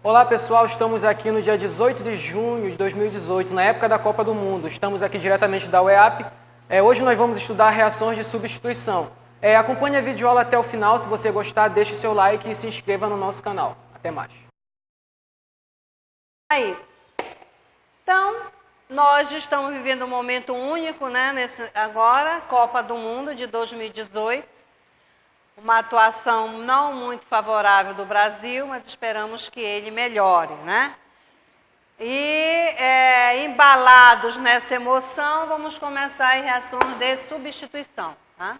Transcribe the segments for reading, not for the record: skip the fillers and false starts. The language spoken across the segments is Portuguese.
Olá pessoal, estamos aqui no dia 18 de junho de 2018, na época da Copa do Mundo. Estamos aqui diretamente da UEAP. Hoje nós vamos estudar reações de substituição. Acompanhe a videoaula até o final. Se você gostar, deixe seu like e se inscreva no nosso canal. Até mais. Então, nós estamos vivendo um momento único, né, agora, Copa do Mundo de 2018. Uma atuação não muito favorável do Brasil, mas esperamos que ele melhore, né? E, embalados nessa emoção, vamos começar em reações de substituição, tá?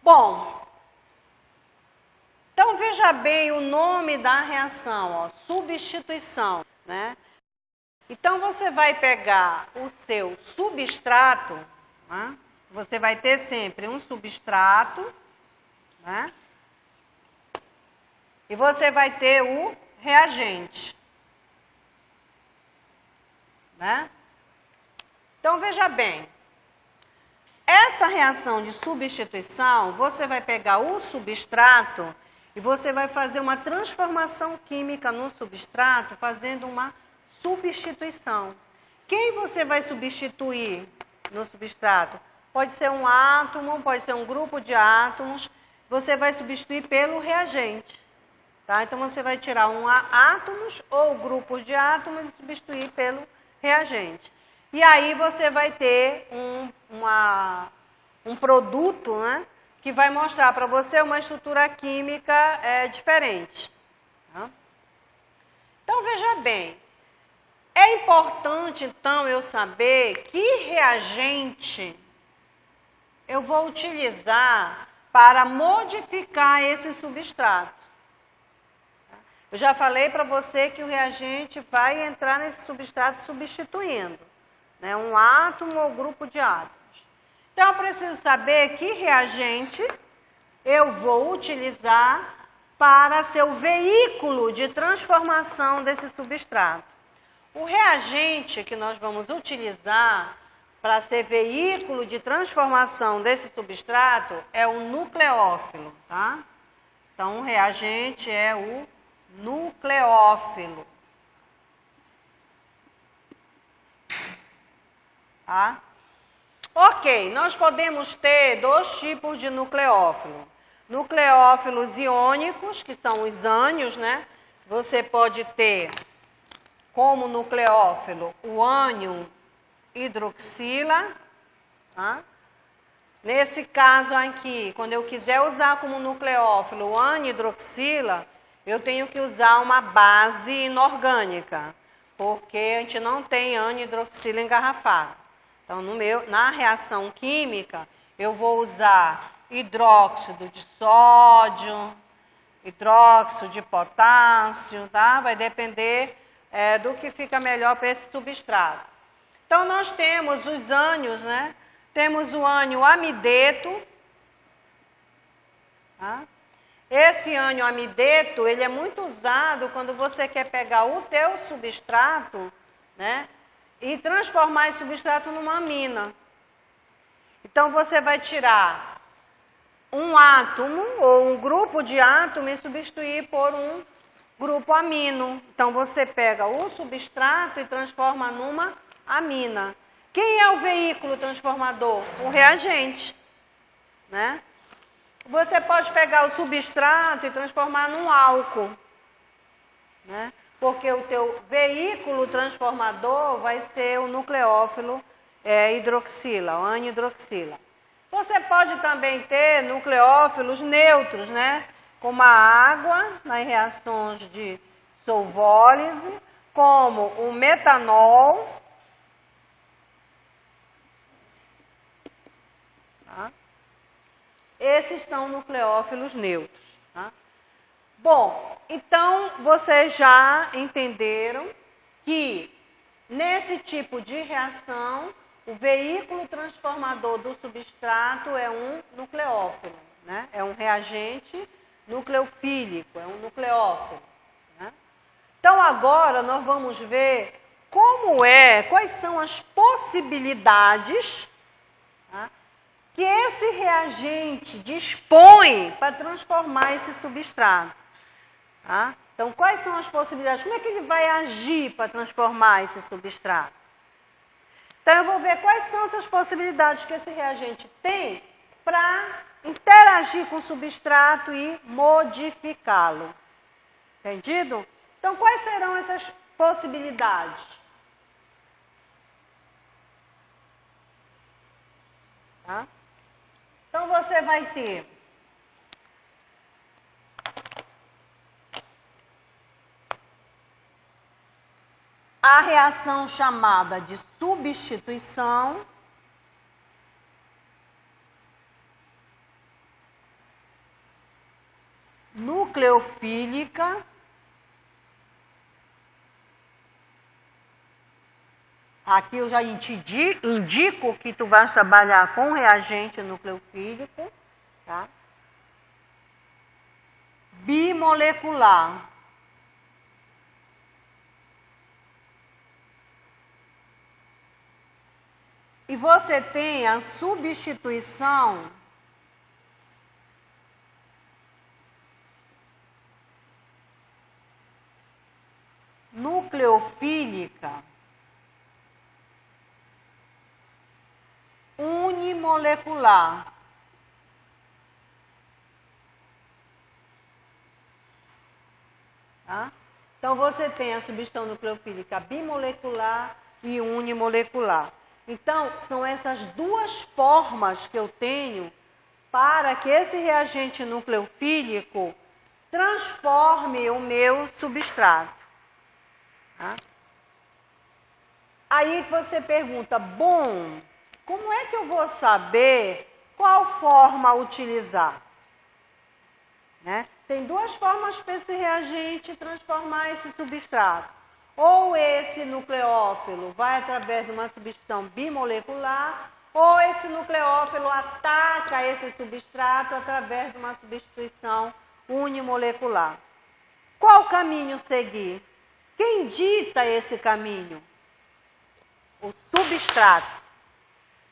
Bom, então veja bem o nome da reação, ó, substituição, né? Então você vai pegar o seu substrato, né? Você vai ter sempre um substrato, né? E você vai ter o reagente, né? Então veja bem, essa reação de substituição, você vai pegar o substrato e você vai fazer uma transformação química no substrato, fazendo uma substituição. Quem você vai substituir no substrato? Pode ser um átomo, pode ser um grupo de átomos. Você vai substituir pelo reagente, tá? Então, você vai tirar átomos ou grupos de átomos e substituir pelo reagente. E aí, você vai ter um produto, né, que vai mostrar para você uma estrutura química diferente. Tá? Então, veja bem, é importante, então, eu saber que reagente eu vou utilizar para modificar esse substrato. Eu já falei para você que o reagente vai entrar nesse substrato substituindo, né, um átomo ou grupo de átomos. Então, eu preciso saber que reagente eu vou utilizar para ser o veículo de transformação desse substrato. O reagente que nós vamos utilizar para ser veículo de transformação desse substrato é o nucleófilo, tá? Então, o reagente é o nucleófilo. Tá? Ok, nós podemos ter dois tipos de nucleófilo. Nucleófilos iônicos, que são os ânions, né? Você pode ter como nucleófilo o ânion hidroxila, tá? Nesse caso aqui, quando eu quiser usar como nucleófilo o anhidroxila, eu tenho que usar uma base inorgânica, porque a gente não tem anhidroxila engarrafada. Então, na reação química, eu vou usar hidróxido de sódio, hidróxido de potássio, tá? Vai depender do que fica melhor para esse substrato. Então, nós temos os ânions, né? Temos o ânion amideto. Tá? Esse ânion amideto, ele é muito usado quando você quer pegar o teu substrato, né? E transformar esse substrato numa amina. Então, você vai tirar um átomo ou um grupo de átomo e substituir por um grupo amino. Então, você pega o substrato e transforma numa amina. Quem é o veículo transformador? O reagente, né? Você pode pegar o substrato e transformar num álcool, né? Porque o teu veículo transformador vai ser o nucleófilo hidroxila, o anhidroxila. Você pode também ter nucleófilos neutros, né? Como a água, nas reações de solvólise, como o metanol. Tá? Esses são nucleófilos neutros. Tá? Bom, então vocês já entenderam que nesse tipo de reação, o veículo transformador do substrato é um nucleófilo, né? É um reagente nucleofílico, é um nucleófilo. Né? Então agora nós vamos ver quais são as possibilidades, tá, que esse reagente dispõe para transformar esse substrato. Tá? Então, quais são as possibilidades? Como é que ele vai agir para transformar esse substrato? Então, eu vou ver quais são essas possibilidades que esse reagente tem para interagir com o substrato e modificá-lo. Entendido? Então, quais serão essas possibilidades? Tá? Então, você vai ter a reação chamada de substituição, nucleofílica, aqui eu já indico que tu vais trabalhar com reagente nucleofílico, tá? Bimolecular. E você tem a substituição nucleofílica unimolecular. Tá? Então, você tem a substituição nucleofílica bimolecular e unimolecular. Então, são essas duas formas que eu tenho para que esse reagente nucleofílico transforme o meu substrato. Tá? Aí você pergunta, bom, como é que eu vou saber qual forma utilizar? Né? Tem duas formas para esse reagente transformar esse substrato. Ou esse nucleófilo vai através de uma substituição bimolecular, ou esse nucleófilo ataca esse substrato através de uma substituição unimolecular. Qual caminho seguir? Quem dita esse caminho? O substrato.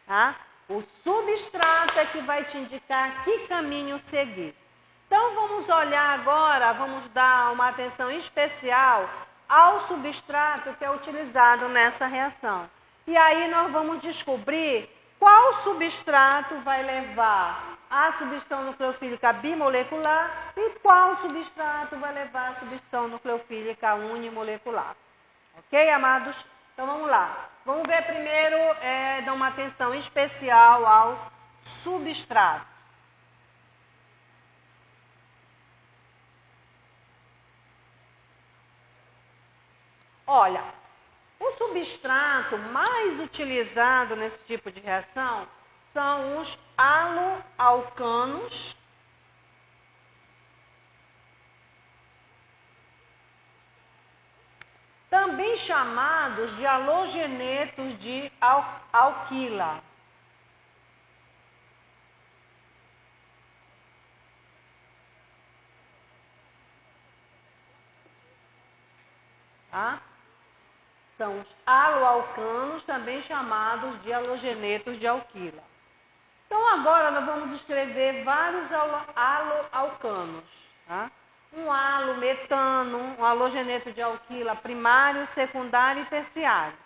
Tá? O substrato é que vai te indicar que caminho seguir. Então, vamos olhar agora, vamos dar uma atenção especial ao substrato que é utilizado nessa reação. E aí nós vamos descobrir qual substrato vai levar a substituição nucleofílica bimolecular e qual substrato vai levar a substituição nucleofílica unimolecular. Ok, amados? Então vamos lá. Vamos ver primeiro, dar uma atenção especial ao substrato. Olha, o substrato mais utilizado nesse tipo de reação são os haloalcanos, também chamados de halogenetos de alquila. Tá? São os haloalcanos, também chamados de halogenetos de alquila. Então, agora nós vamos escrever vários haloalcanos. Tá? Um halometano, um halogeneto de alquila primário, secundário e terciário.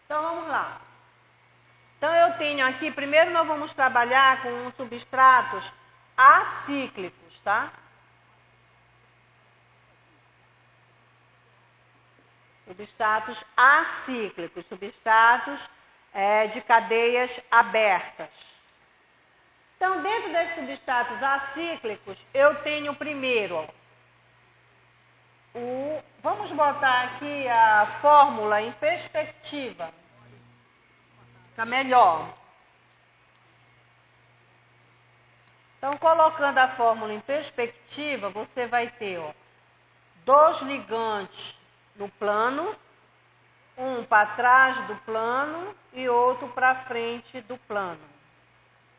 Então, vamos lá. Então, eu tenho aqui, primeiro nós vamos trabalhar com substratos acíclicos, tá? Substratos acíclicos, substratos de cadeias abertas. Então, dentro desses substratos acíclicos, eu tenho primeiro, vamos botar aqui a fórmula em perspectiva, fica melhor. Então, colocando a fórmula em perspectiva, você vai ter 2 ligantes no plano, um para trás do plano e outro para frente do plano.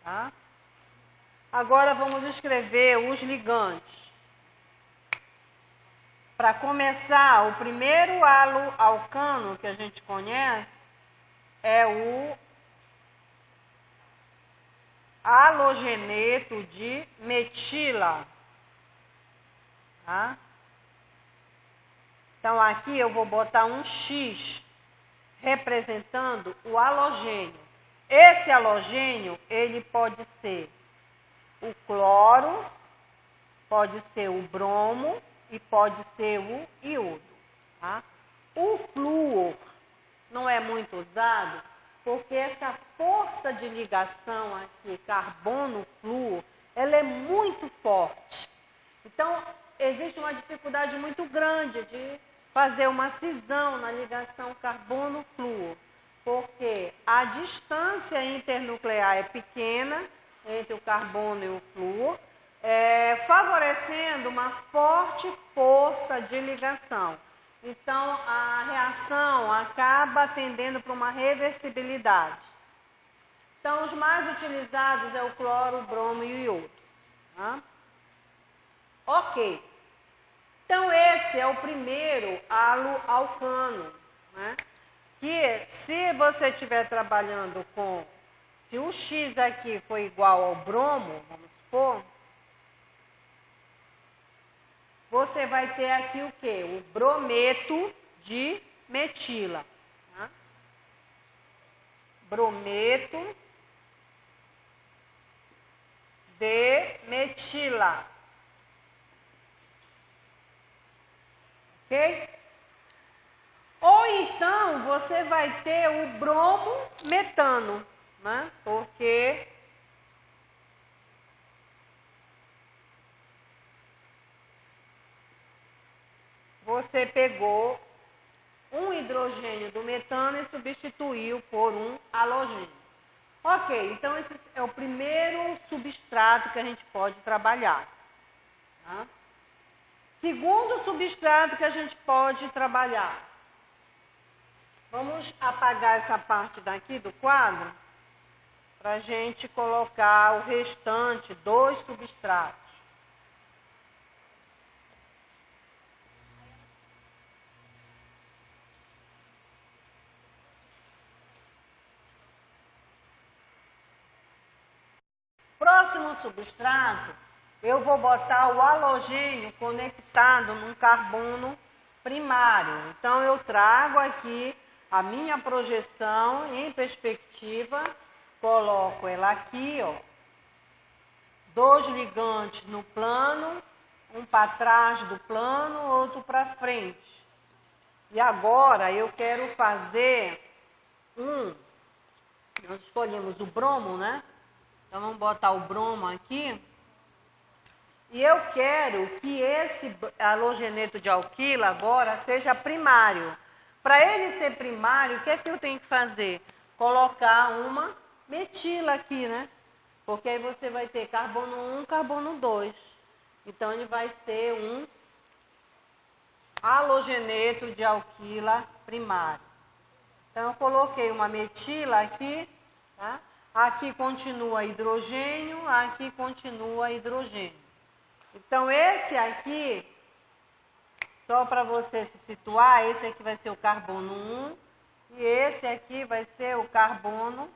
Tá? Agora vamos escrever os ligantes. Para começar, o primeiro haloalcano que a gente conhece é o halogeneto de metila. Tá? Então, aqui eu vou botar um X representando o halogênio. Esse halogênio, ele pode ser o cloro, pode ser o bromo e pode ser o iodo. Tá? O flúor não é muito usado porque essa força de ligação aqui, carbono-flúor, ela é muito forte. Então, existe uma dificuldade muito grande de fazer uma cisão na ligação carbono-flúor, porque a distância internuclear é pequena entre o carbono e o flúor, favorecendo uma forte força de ligação. Então, a reação acaba tendendo para uma reversibilidade. Então, os mais utilizados é o cloro, o bromo e o iodo. Tá? Ok. Então, esse é o primeiro halo alcano, né? Que se você estiver trabalhando com, se o X aqui for igual ao bromo, vamos supor, você vai ter aqui o quê? O brometo de metila. Tá? Brometo de metila. Ok? Ou então você vai ter o bromo metano, né? Porque você pegou um hidrogênio do metano e substituiu por um halogênio. Ok, então esse é o primeiro substrato que a gente pode trabalhar. Tá? Segundo substrato que a gente pode trabalhar. Vamos apagar essa parte daqui do quadro para a gente colocar o restante dos substratos. Próximo substrato, eu vou botar o halogênio conectado num carbono primário. Então, eu trago aqui a minha projeção em perspectiva, coloco ela aqui, ó, 2 ligantes no plano, um para trás do plano, outro para frente. E agora eu quero fazer nós escolhemos o bromo, né? Então, vamos botar o bromo aqui. E eu quero que esse halogeneto de alquila agora seja primário. Para ele ser primário, o que é que eu tenho que fazer? Colocar uma metila aqui, né? Porque aí você vai ter carbono 1, carbono 2. Então, ele vai ser um halogeneto de alquila primário. Então, eu coloquei uma metila aqui, tá? Aqui continua hidrogênio, aqui continua hidrogênio. Então, esse aqui, só para você se situar, esse aqui vai ser o carbono 1 e esse aqui vai ser o carbono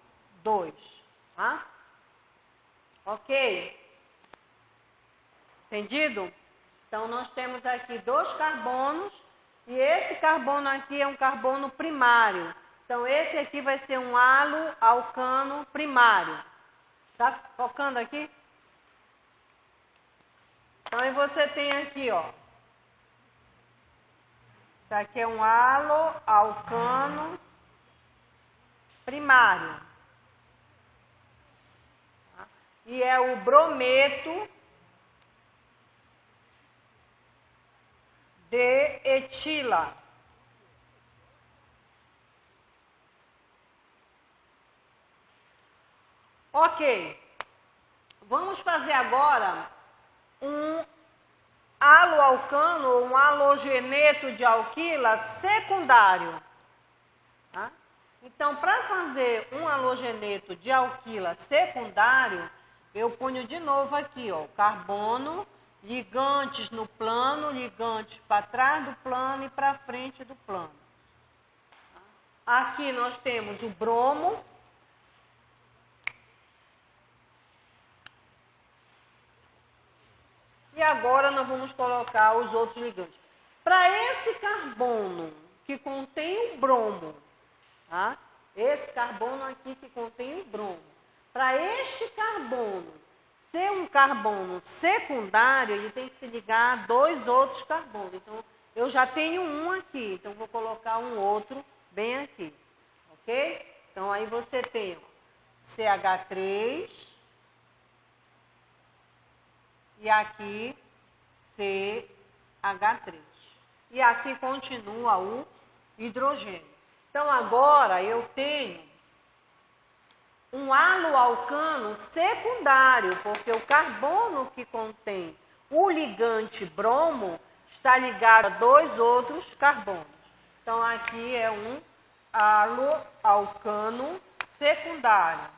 2. Tá? Ok? Entendido? Então, nós temos aqui 2 carbonos e esse carbono aqui é um carbono primário. Então, esse aqui vai ser um halo alcano primário. Tá focando aqui? Então, aí você tem aqui, ó. Isso aqui é um halo alcano primário. Tá? E é o brometo de etila. Ok. Vamos fazer agora um haloalcano, um halogeneto de alquila secundário. Tá? Então, para fazer um halogeneto de alquila secundário, eu ponho de novo aqui, ó, carbono, ligantes no plano, ligantes para trás do plano e para frente do plano. Aqui nós temos o bromo. E agora nós vamos colocar os outros ligantes. Para esse carbono carbono que contém o bromo, tá? Esse carbono aqui que contém o bromo. Para este carbono ser um carbono secundário, ele tem que se ligar a dois outros carbonos. Então, eu já tenho um aqui, então vou colocar um outro bem aqui, ok? Então, aí você tem ó, CH3 e aqui CH3. E aqui continua o hidrogênio. Então, agora eu tenho um haloalcano secundário, porque o carbono que contém o ligante bromo está ligado a dois outros carbonos. Então, aqui é um haloalcano secundário.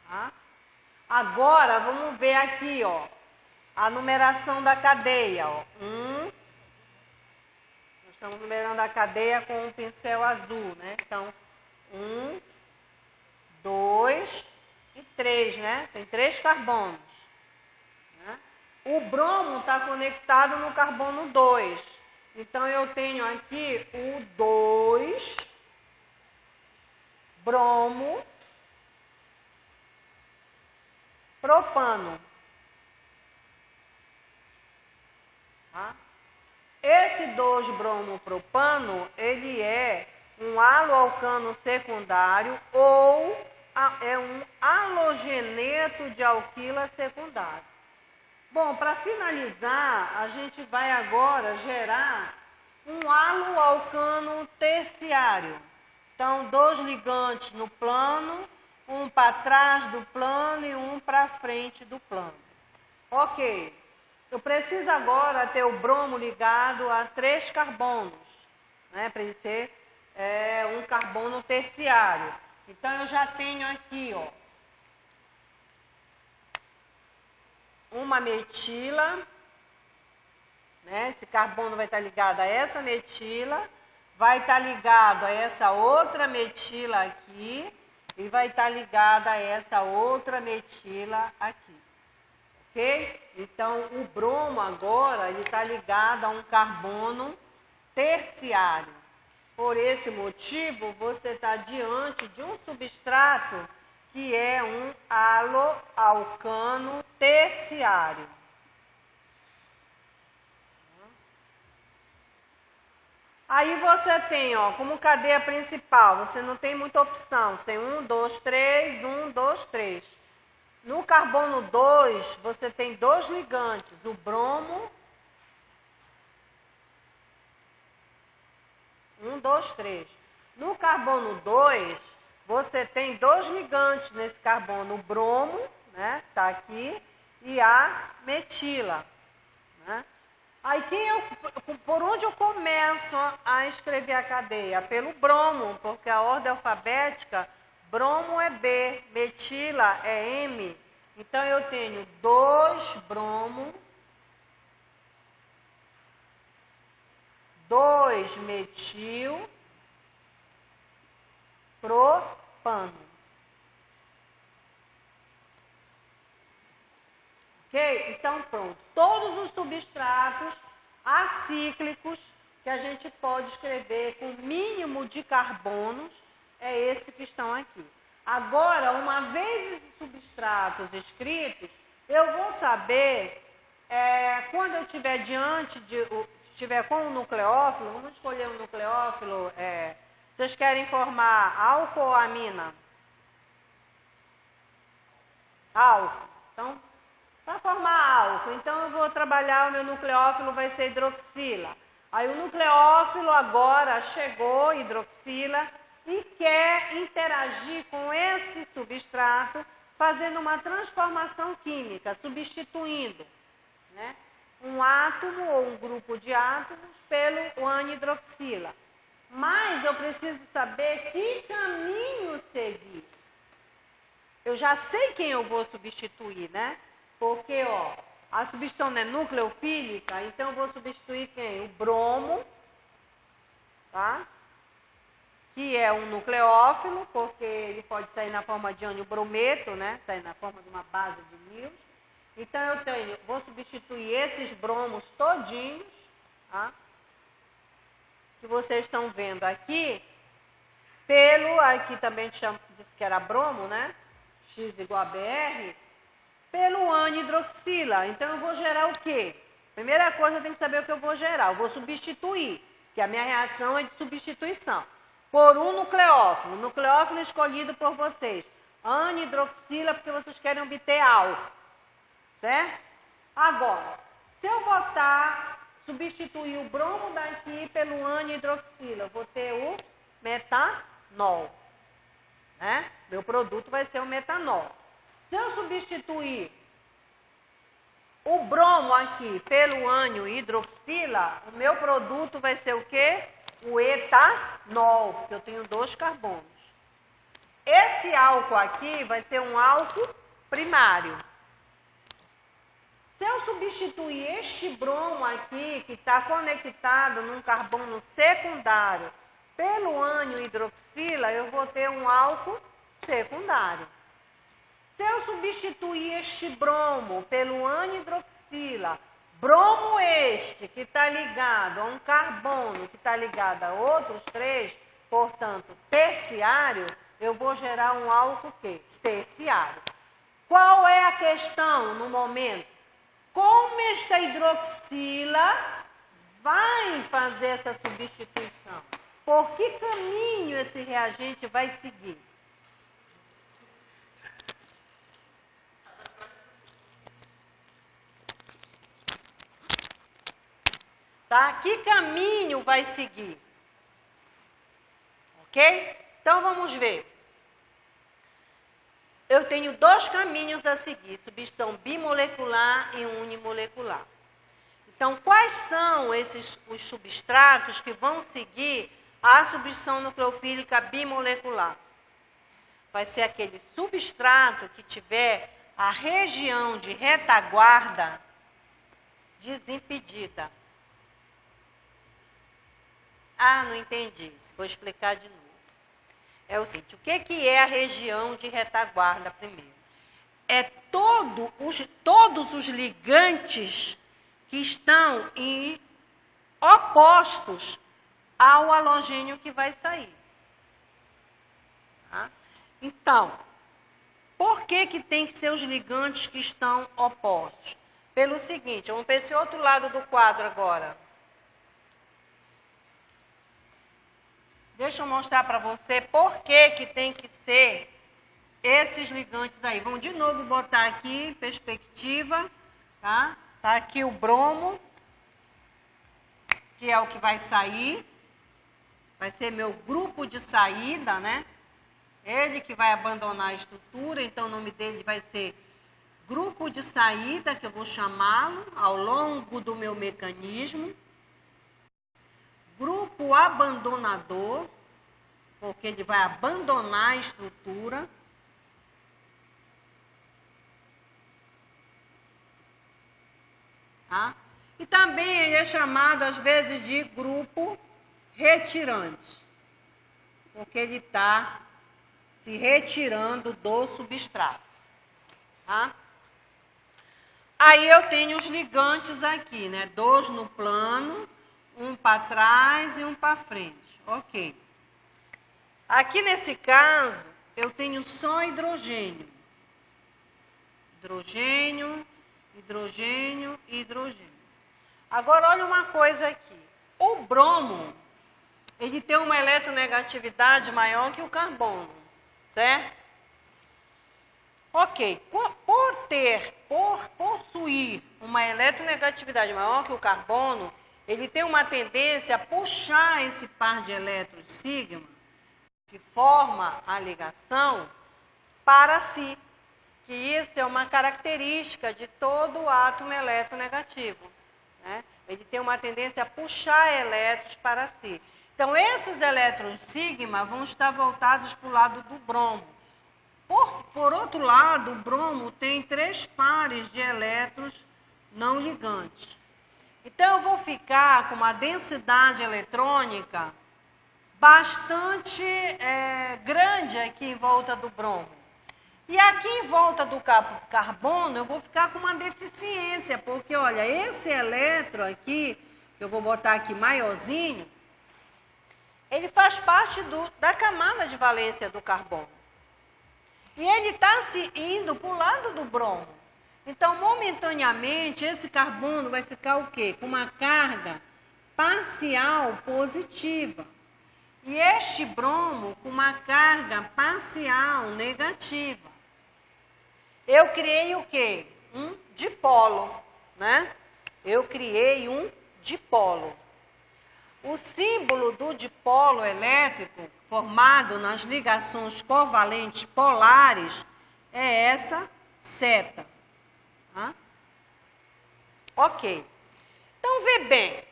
Tá? Agora, vamos ver aqui, ó, a numeração da cadeia. Ó. Nós estamos numerando a cadeia com um pincel azul, né? Então, 1, 2 e 3, né? Tem 3 carbonos. Né? O bromo está conectado no carbono 2. Então, eu tenho aqui o 2 bromo propano. Tá? Esse 2-bromo-propano, ele é um haloalcano secundário ou é um halogeneto de alquila secundário. Bom, para finalizar, a gente vai agora gerar um haloalcano terciário. Então, 2 ligantes no plano, um para trás do plano e um para frente do plano. Ok. Eu preciso agora ter o bromo ligado a 3 carbonos, né, para ele ser um carbono terciário. Então, eu já tenho aqui, ó, uma metila, né, esse carbono vai estar ligado a essa metila, vai estar ligado a essa outra metila aqui e vai estar ligado a essa outra metila aqui. Ok? Então, o bromo agora ele está ligado a um carbono terciário. Por esse motivo, você está diante de um substrato que é um haloalcano terciário. Aí você tem, ó, como cadeia principal, você não tem muita opção. Você tem 1, 2, 3, 1, 2, 3. No carbono 2, você tem 2 ligantes, o bromo, 1, 2, 3. No carbono 2, você tem 2 ligantes nesse carbono, o bromo, né, tá aqui, e a metila, né? Aí, por onde eu começo a escrever a cadeia? Pelo bromo, porque a ordem alfabética, bromo é B, metila é M. Então, eu tenho 2 bromo, 2 metil, propano. Ok? Então, pronto. Todos os substratos acíclicos que a gente pode escrever com mínimo de carbonos é esse que estão aqui. Agora, uma vez esses substratos escritos, eu vou saber, quando eu estiver estiver com o nucleófilo, vamos escolher um nucleófilo, vocês querem formar álcool ou amina? Álcool. Então, para formar álcool, então eu vou trabalhar, o meu nucleófilo vai ser hidroxila. Aí o nucleófilo agora chegou, hidroxila, e quer interagir com esse substrato, fazendo uma transformação química, substituindo, né, um átomo ou um grupo de átomos pelo anidroxila. Mas eu preciso saber que caminho seguir. Eu já sei quem eu vou substituir, né? Porque, ó, a substituição não é nucleofílica, então eu vou substituir quem? O bromo, tá? que é um nucleófilo, porque ele pode sair na forma de ânion brometo, né? Sair na forma de uma base de níons. Então, vou substituir esses bromos todinhos, tá? Que vocês estão vendo aqui, aqui também disse que era bromo, né? X igual a BR, pelo anidroxila. Então, eu vou gerar o quê? Primeira coisa, eu tenho que saber o que eu vou gerar. Eu vou substituir, que a minha reação é de substituição, por um nucleófilo. Nucleófilo escolhido por vocês. Anidroxila, porque vocês querem obter álcool. Certo? Agora, se eu substituir o bromo daqui pelo anidroxila, eu vou ter o metanol. Né? Meu produto vai ser o metanol. Se eu substituir o bromo aqui pelo ânion hidroxila, o meu produto vai ser o quê? O etanol, porque eu tenho 2 carbonos. Esse álcool aqui vai ser um álcool primário. Se eu substituir este bromo aqui, que está conectado num carbono secundário, pelo ânion hidroxila, eu vou ter um álcool secundário. Se eu substituir este bromo pelo anidroxila, bromo este que está ligado a um carbono que está ligado a outros 3, portanto, terciário, eu vou gerar um álcool quê? Terciário. Qual é a questão no momento? Como esta hidroxila vai fazer essa substituição? Por que caminho esse reagente vai seguir? Tá? Que caminho vai seguir? Ok? Então, vamos ver. Eu tenho 2 caminhos a seguir, substituição bimolecular e unimolecular. Então, quais são os substratos que vão seguir a substituição nucleofílica bimolecular? Vai ser aquele substrato que tiver a região de retaguarda desimpedida. Ah, não entendi. Vou explicar de novo. É o seguinte, o que é a região de retaguarda primeiro? É todos os ligantes que estão opostos ao halogênio que vai sair. Tá? Então, por que tem que ser os ligantes que estão opostos? Pelo seguinte, vamos para esse outro lado do quadro agora. Deixa eu mostrar para você por que tem que ser esses ligantes aí. Vamos de novo botar aqui, perspectiva, tá? Tá aqui o bromo, que é o que vai sair. Vai ser meu grupo de saída, né? Ele que vai abandonar a estrutura, então o nome dele vai ser grupo de saída, que eu vou chamá-lo ao longo do meu mecanismo. Grupo abandonador, porque ele vai abandonar a estrutura. Tá? E também ele é chamado, às vezes, de grupo retirante, porque ele está se retirando do substrato. Tá? Aí eu tenho os ligantes aqui, né? 2 no plano, um para trás e um para frente. Ok. Aqui nesse caso, eu tenho só hidrogênio. Hidrogênio, hidrogênio e hidrogênio. Agora, olha uma coisa aqui. O bromo, ele tem uma eletronegatividade maior que o carbono, certo? Ok. Por possuir uma eletronegatividade maior que o carbono, ele tem uma tendência a puxar esse par de elétrons sigma, que forma a ligação, para si. Que isso é uma característica de todo átomo eletronegativo. Né? Ele tem uma tendência a puxar elétrons para si. Então, esses elétrons sigma vão estar voltados para o lado do bromo. Por outro lado, o bromo tem 3 pares de elétrons não ligantes. Então, eu vou ficar com uma densidade eletrônica bastante grande aqui em volta do bromo. E aqui em volta do carbono eu vou ficar com uma deficiência, porque olha, esse elétron aqui, que eu vou botar aqui maiorzinho, ele faz parte da camada de valência do carbono. E ele está se indo para o lado do bromo. Então, momentaneamente, esse carbono vai ficar o quê? Com uma carga parcial positiva. E este bromo com uma carga parcial negativa. Eu criei o quê? Um dipolo, né? Eu criei um dipolo. O símbolo do dipolo elétrico, formado nas ligações covalentes polares, é essa seta. Tá? Ok. Então, vê bem.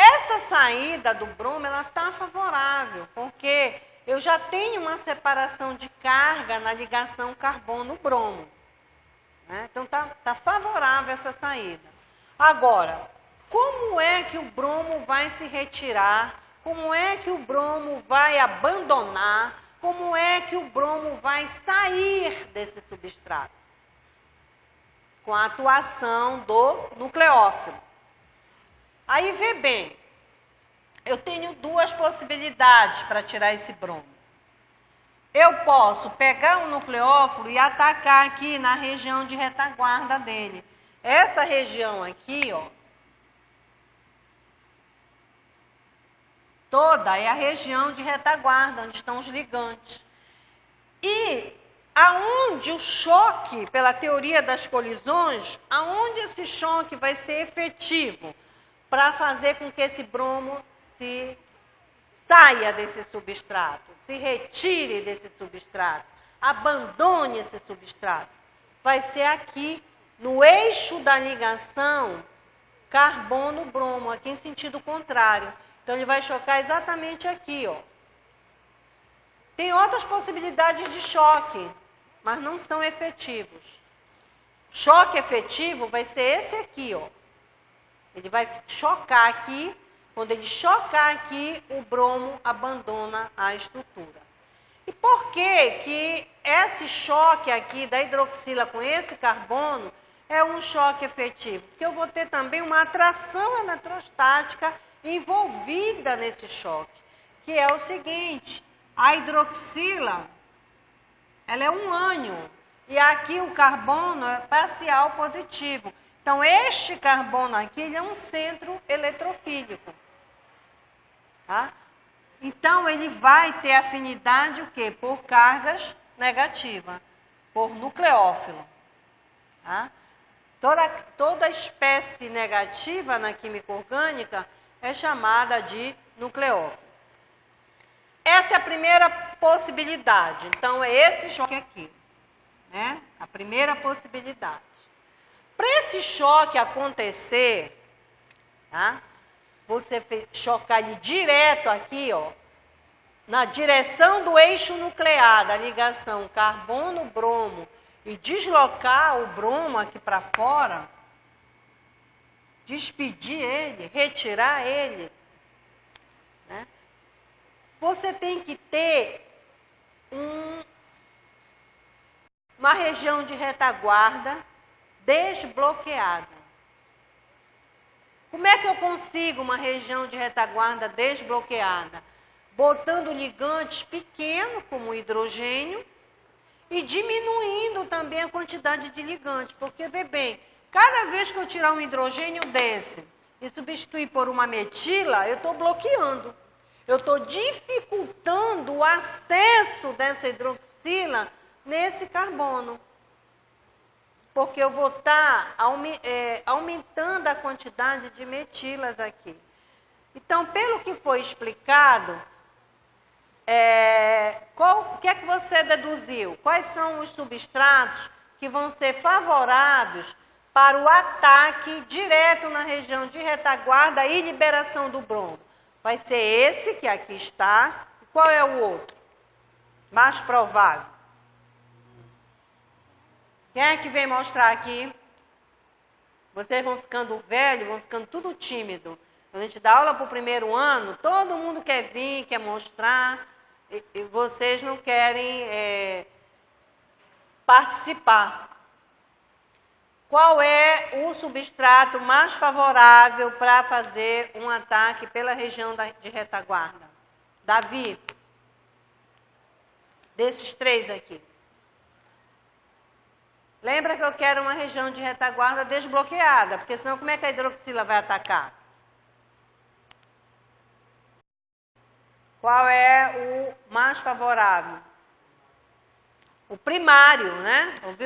Essa saída do bromo, ela está favorável, porque eu já tenho uma separação de carga na ligação carbono-bromo. Né? Então, tá favorável essa saída. Agora, como é que o bromo vai se retirar? Como é que o bromo vai abandonar? Como é que o bromo vai sair desse substrato? Com a atuação do nucleófilo. Aí, vê bem, eu tenho duas possibilidades para tirar esse bromo. Eu posso pegar um nucleófilo e atacar aqui na região de retaguarda dele. Essa região aqui, ó, toda é a região de retaguarda, onde estão os ligantes. E aonde o choque, pela teoria das colisões, aonde esse choque vai ser efetivo para fazer com que esse bromo se saia desse substrato, se retire desse substrato, abandone esse substrato. Vai ser aqui, no eixo da ligação carbono-bromo, aqui em sentido contrário. Então, ele vai chocar exatamente aqui, ó. Tem outras possibilidades de choque, mas não são efetivos. Choque efetivo vai ser esse aqui, ó. Ele vai chocar aqui. Quando ele chocar aqui, o bromo abandona a estrutura. E por que esse choque aqui da hidroxila com esse carbono é um choque efetivo? Porque eu vou ter também uma atração eletrostática envolvida nesse choque, que é o seguinte: a hidroxila, ela é um ânion, e aqui o carbono é parcial positivo. Então, este carbono aqui, ele é um centro eletrofílico. Tá? Então, ele vai ter afinidade o quê? Por cargas negativas, por nucleófilo. Tá? Toda espécie negativa na química orgânica é chamada de nucleófilo. Essa é a primeira possibilidade. Então, é esse choque aqui. Né? A primeira possibilidade. Para esse choque acontecer, tá? Você chocar ele direto aqui, ó, na direção do eixo nuclear, da ligação carbono-bromo, e deslocar o bromo aqui para fora, despedir ele, retirar ele, né? Você tem que ter uma região de retaguarda desbloqueada. Como é que eu consigo uma região de retaguarda desbloqueada? Botando ligantes pequenos, como o hidrogênio, e diminuindo também a quantidade de ligantes. Porque, vê bem, cada vez que eu tirar um hidrogênio desse e substituir por uma metila, eu estou bloqueando. Eu estou dificultando o acesso dessa hidroxila nesse carbono. Porque eu vou estar aumentando a quantidade de metilas aqui. Então, pelo que foi explicado, o que é que você deduziu? Quais são os substratos que vão ser favoráveis para o ataque direto na região de retaguarda e liberação do bromo? Vai ser esse que aqui está. E qual é o outro? Mais provável. Quem é que vem mostrar aqui? Vocês vão ficando velhos, vão ficando tudo tímido. Quando a gente dá aula para o primeiro ano, todo mundo quer vir, quer mostrar, e vocês não querem participar. Qual é o substrato mais favorável para fazer um ataque pela região de retaguarda? Davi, desses três aqui. Lembra que eu quero uma região de retaguarda desbloqueada, porque senão como é que a hidroxila vai atacar? Qual é o mais favorável? O primário, né? Ouvi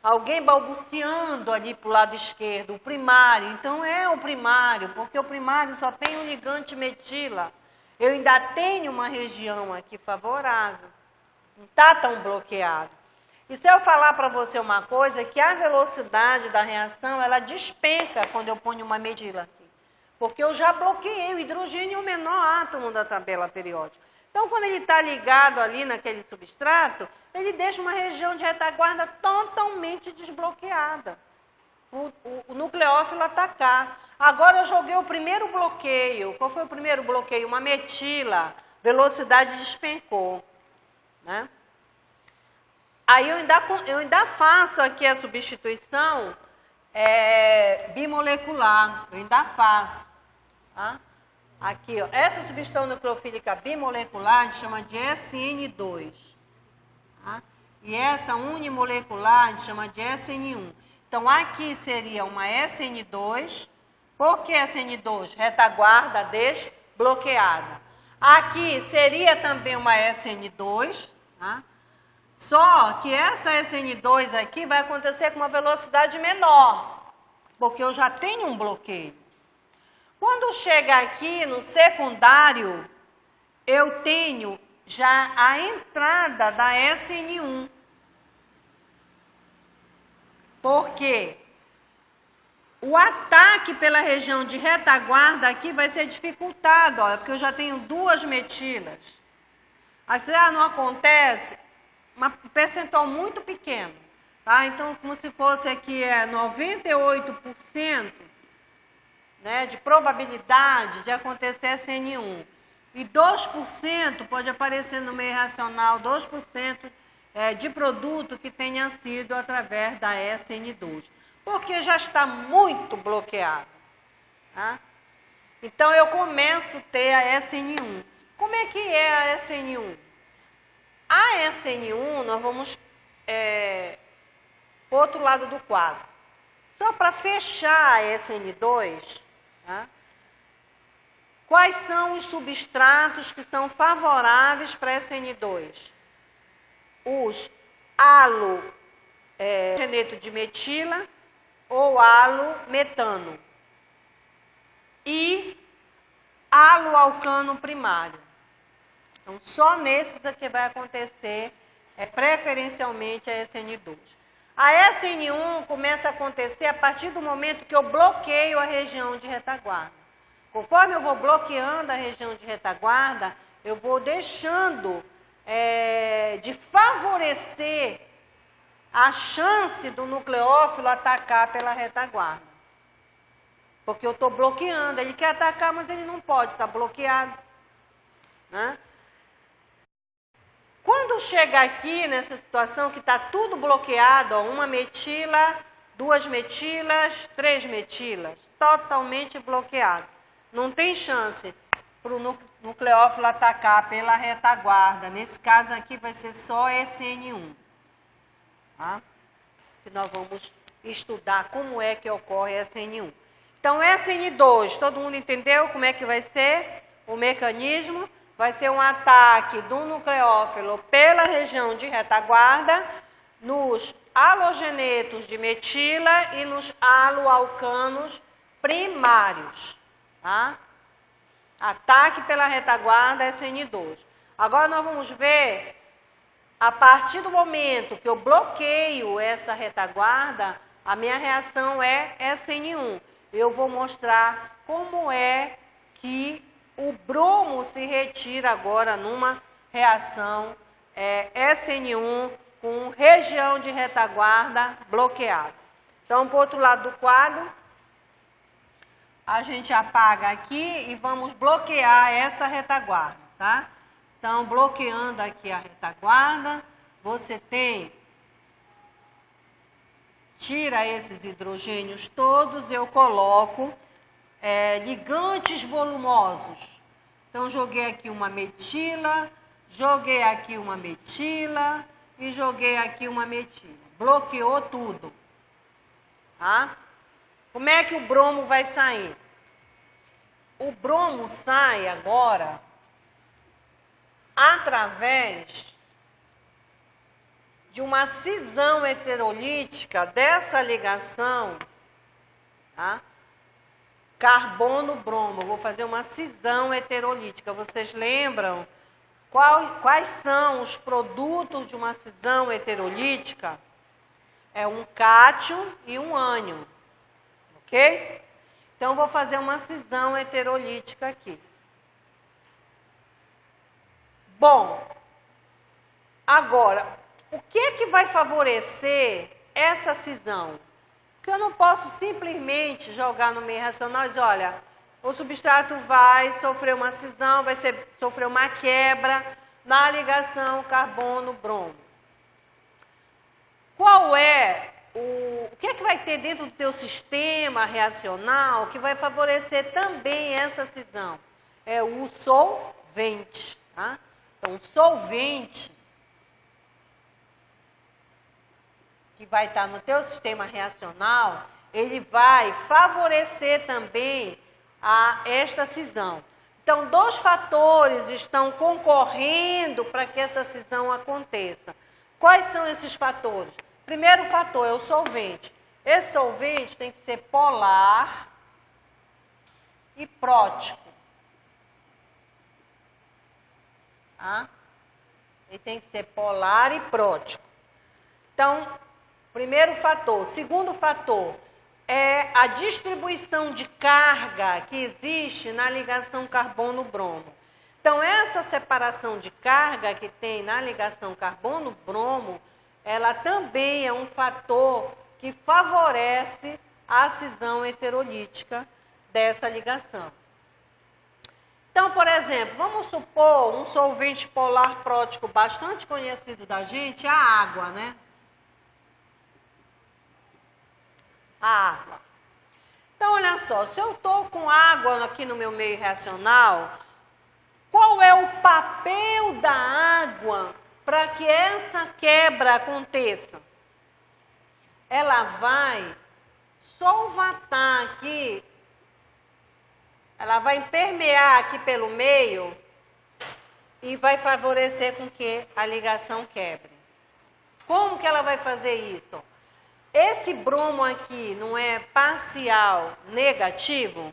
alguém balbuciando ali para o lado esquerdo, o primário. Então é o primário, porque o primário só tem um ligante metila. Eu ainda tenho uma região aqui favorável. Não está tão bloqueado. E se eu falar para você uma coisa, que a velocidade da reação, ela despenca quando eu ponho uma metila aqui. Porque eu já bloqueei, o hidrogênio é o menor átomo da tabela periódica. Então, quando ele está ligado ali naquele substrato, ele deixa uma região de retaguarda totalmente desbloqueada. O nucleófilo atacar. Agora eu joguei o primeiro bloqueio. Qual foi o primeiro bloqueio? Uma metila. Velocidade despencou. Né? Aí eu ainda faço aqui a substituição bimolecular. Eu ainda faço. Tá? Aqui, ó, essa substituição nucleofílica bimolecular a gente chama de SN2. Tá? E essa unimolecular a gente chama de SN1. Então, aqui seria uma SN2. Por que SN2? Retaguarda desbloqueada. Aqui seria também uma SN2. Tá? Só que essa SN2 aqui vai acontecer com uma velocidade menor. Porque eu já tenho um bloqueio. Quando chega aqui no secundário, eu tenho já a entrada da SN1. Por quê? O ataque pela região de retaguarda aqui vai ser dificultado, ó, porque eu já tenho duas metilas. Aí não acontece, um percentual muito pequeno. Tá? Então, como se fosse aqui 98%, né, de probabilidade de acontecer SN1. E 2% pode aparecer no meio racional, 2% de produto que tenha sido através da SN2. Porque já está muito bloqueado. Tá? Então, eu começo a ter a SN1. Como é que é a SN1? A SN1, nós vamos para o outro lado do quadro. Só para fechar a SN2, tá? Quais são os substratos que são favoráveis para a SN2? Os halogeneto de metila ou halometano e haloalcano primário. Então, só nesses é que vai acontecer preferencialmente a SN2. A SN1 começa a acontecer a partir do momento que eu bloqueio a região de retaguarda. Conforme eu vou bloqueando a região de retaguarda, eu vou deixando de favorecer a chance do nucleófilo atacar pela retaguarda. Porque eu estou bloqueando, ele quer atacar, mas ele não pode, está bloqueado. Né? Quando chega aqui nessa situação que está tudo bloqueado, ó, uma metila, duas metilas, três metilas, totalmente bloqueado. Não tem chance para o nucleófilo atacar pela retaguarda. Nesse caso aqui vai ser só SN1. Tá? Que nós vamos estudar como é que ocorre SN1. Então, SN2, todo mundo entendeu como é que vai ser o mecanismo? Vai ser um ataque do nucleófilo pela região de retaguarda, nos halogenetos de metila e nos haloalcanos primários. Tá? Ataque pela retaguarda SN2. Agora nós vamos ver, a partir do momento que eu bloqueio essa retaguarda, a minha reação é SN1. Eu vou mostrar como é que o bromo se retira agora numa reação SN1 com região de retaguarda bloqueada. Então, para o outro lado do quadro, a gente apaga aqui e vamos bloquear essa retaguarda, tá? Então, bloqueando aqui a retaguarda, você tem... Tira esses hidrogênios todos, eu coloco ligantes volumosos. Então, joguei aqui uma metila, joguei aqui uma metila e joguei aqui uma metila. Bloqueou tudo. Tá? Como é que o bromo vai sair? O bromo sai agora através de uma cisão heterolítica dessa ligação, tá? Carbono-bromo. Vou fazer uma cisão heterolítica. Vocês lembram quais são os produtos de uma cisão heterolítica? É um cátion e um ânion, ok? Então, vou fazer uma cisão heterolítica aqui. Bom, agora, o que vai favorecer essa cisão? Porque eu não posso simplesmente jogar no meio racional e dizer, olha, o substrato vai sofrer uma cisão, vai sofrer uma quebra na ligação carbono-bromo. Qual é o que vai ter dentro do teu sistema reacional que vai favorecer também essa cisão? É o solvente. Tá? Então, o solvente que vai estar no teu sistema reacional, ele vai favorecer também esta cisão. Então, 2 fatores estão concorrendo para que essa cisão aconteça. Quais são esses fatores? Primeiro fator é o solvente. Esse solvente tem que ser polar e prótico. Tá? Ele tem que ser polar e prótico. Então, primeiro fator. Segundo fator é a distribuição de carga que existe na ligação carbono-bromo. Então, essa separação de carga que tem na ligação carbono-bromo, ela também é um fator que favorece a cisão heterolítica dessa ligação. Então, por exemplo, vamos supor um solvente polar prótico bastante conhecido da gente, a água, né? A água. Então, olha só, se eu estou com água aqui no meu meio reacional, qual é o papel da água para que essa quebra aconteça? Ela vai solvatar aqui, ela vai permear aqui pelo meio e vai favorecer com que a ligação quebre. Como que ela vai fazer isso? Esse bromo aqui não é parcial negativo?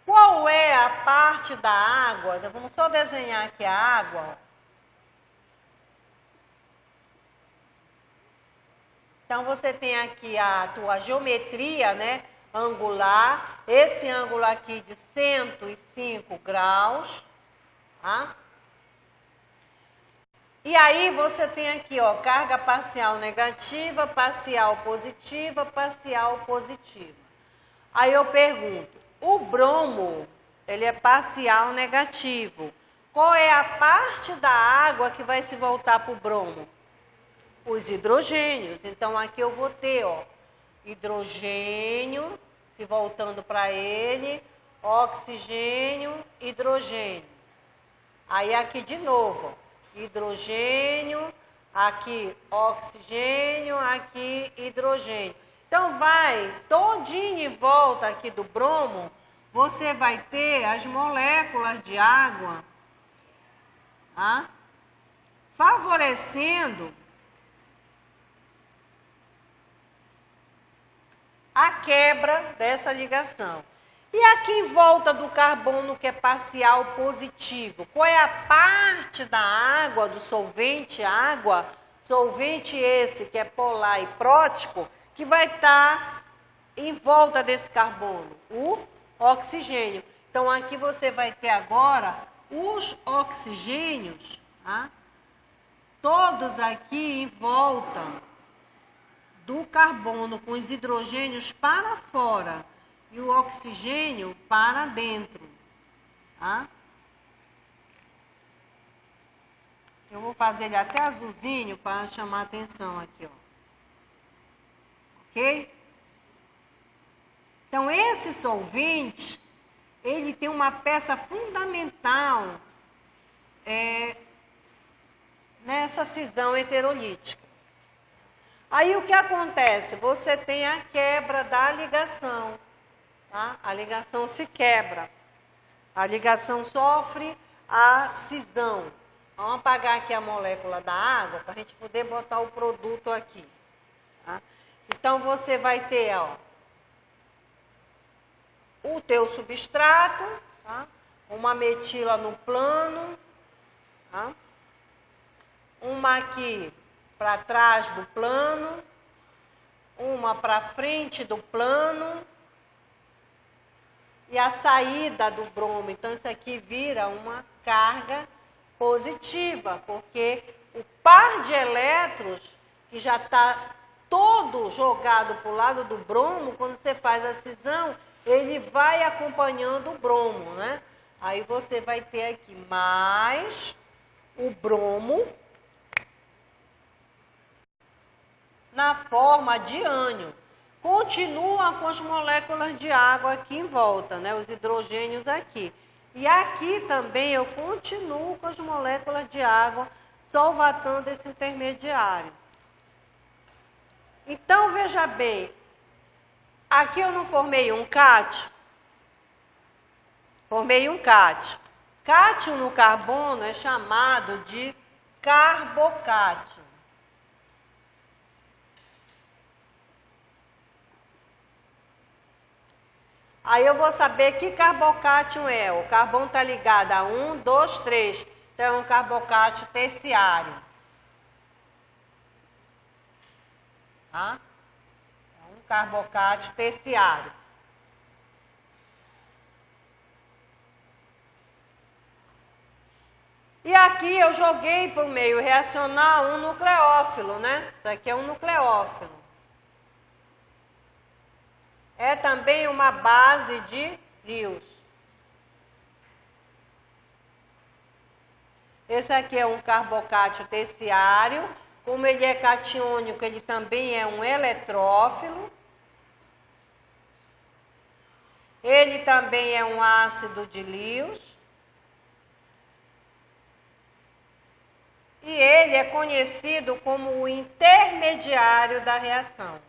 Qual é a parte da água? Vamos só desenhar aqui a água. Então, você tem aqui a tua geometria, né, angular. Esse ângulo aqui de 105 graus. Tá? E aí, você tem aqui, ó, carga parcial negativa, parcial positiva, parcial positiva. Aí eu pergunto, o bromo, ele é parcial negativo. Qual é a parte da água que vai se voltar para o bromo? Os hidrogênios. Então, aqui eu vou ter, ó, hidrogênio se voltando para ele, oxigênio, hidrogênio. Aí, aqui de novo, ó, hidrogênio, aqui oxigênio, aqui hidrogênio. Então, vai todinho em volta aqui do bromo, você vai ter as moléculas de água, tá? Favorecendo a quebra dessa ligação. E aqui em volta do carbono que é parcial positivo, qual é a parte da água, do solvente água, solvente esse que é polar e prótico, que vai estar em volta desse carbono? O oxigênio. Então, aqui você vai ter agora os oxigênios, tá? Todos aqui em volta do carbono, com os hidrogênios para fora. e o oxigênio para dentro. Tá? Eu vou fazer ele até azulzinho para chamar a atenção aqui, ó. Ok? Então, esse solvente, ele tem uma peça fundamental nessa cisão heterolítica. Aí, o que acontece? Você tem a quebra da ligação. Tá? A ligação se quebra. A ligação sofre a cisão. Vamos apagar aqui a molécula da água para a gente poder botar o produto aqui. Tá? Então, você vai ter, ó, o teu substrato, tá? Uma metila no plano, tá? Uma aqui para trás do plano, uma para frente do plano e a saída do bromo. Então, isso aqui vira uma carga positiva, porque o par de elétrons que já está todo jogado para o lado do bromo, quando você faz a cisão, ele vai acompanhando o bromo, né? Aí você vai ter aqui mais o bromo na forma de ânion. Continua com as moléculas de água aqui em volta, né? Os hidrogênios aqui. E aqui também eu continuo com as moléculas de água solvatando esse intermediário. Então, veja bem, aqui eu não formei um cátion? Formei um cátion. Cátion no carbono é chamado de carbocátion. Aí eu vou saber que carbocátion é. O carbono está ligado a 1, 2, 3. Então, é um carbocátion terciário. Tá? É um carbocátion terciário. E aqui eu joguei para o meio reacional um nucleófilo, né? Isso aqui é um nucleófilo. É também uma base de Lewis. Esse aqui é um carbocátion terciário. Como ele é catiônico, ele também é um eletrófilo. Ele também é um ácido de Lewis. E ele é conhecido como o intermediário da reação.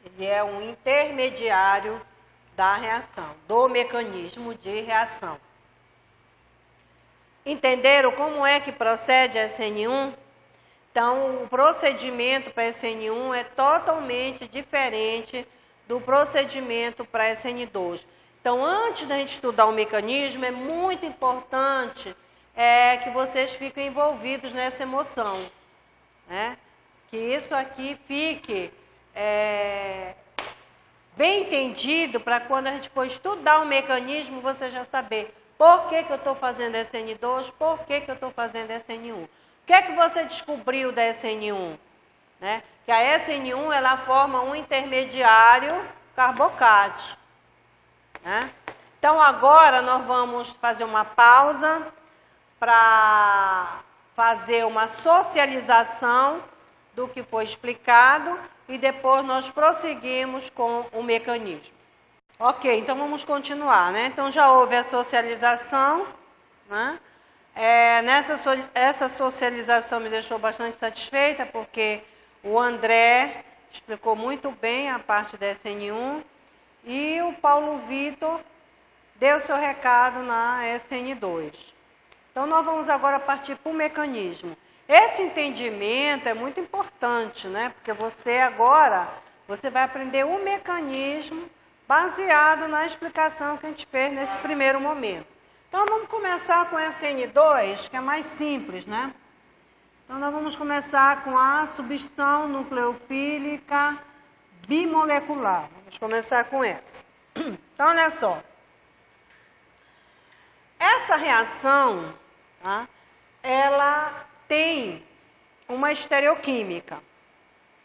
Ele é um intermediário da reação, do mecanismo de reação. Entenderam como é que procede a SN1? Então, o procedimento para SN1 é totalmente diferente do procedimento para SN2. Então, antes da gente estudar o mecanismo, é muito importante que vocês fiquem envolvidos nessa emoção, né? Que isso aqui fique bem entendido para quando a gente for estudar o mecanismo, você já saber por que eu estou fazendo SN2, por que eu estou fazendo SN1. O que é que você descobriu da SN1? Né? Que a SN1 ela forma um intermediário carbocátion. Né? Então, agora nós vamos fazer uma pausa para fazer uma socialização do que foi explicado e depois nós prosseguimos com o mecanismo. Ok, então vamos continuar, né? Então já houve a socialização, né? Essa socialização me deixou bastante satisfeita porque o André explicou muito bem a parte da SN1 e o Paulo Vitor deu seu recado na SN2. Então nós vamos agora partir para o mecanismo. Esse entendimento é muito importante, né? Porque você vai aprender o mecanismo baseado na explicação que a gente fez nesse primeiro momento. Então, vamos começar com a SN2, que é mais simples, né? Então, nós vamos começar com a substituição nucleofílica bimolecular. Vamos começar com essa. Então, olha só. Essa reação, tá? Ela tem uma estereoquímica.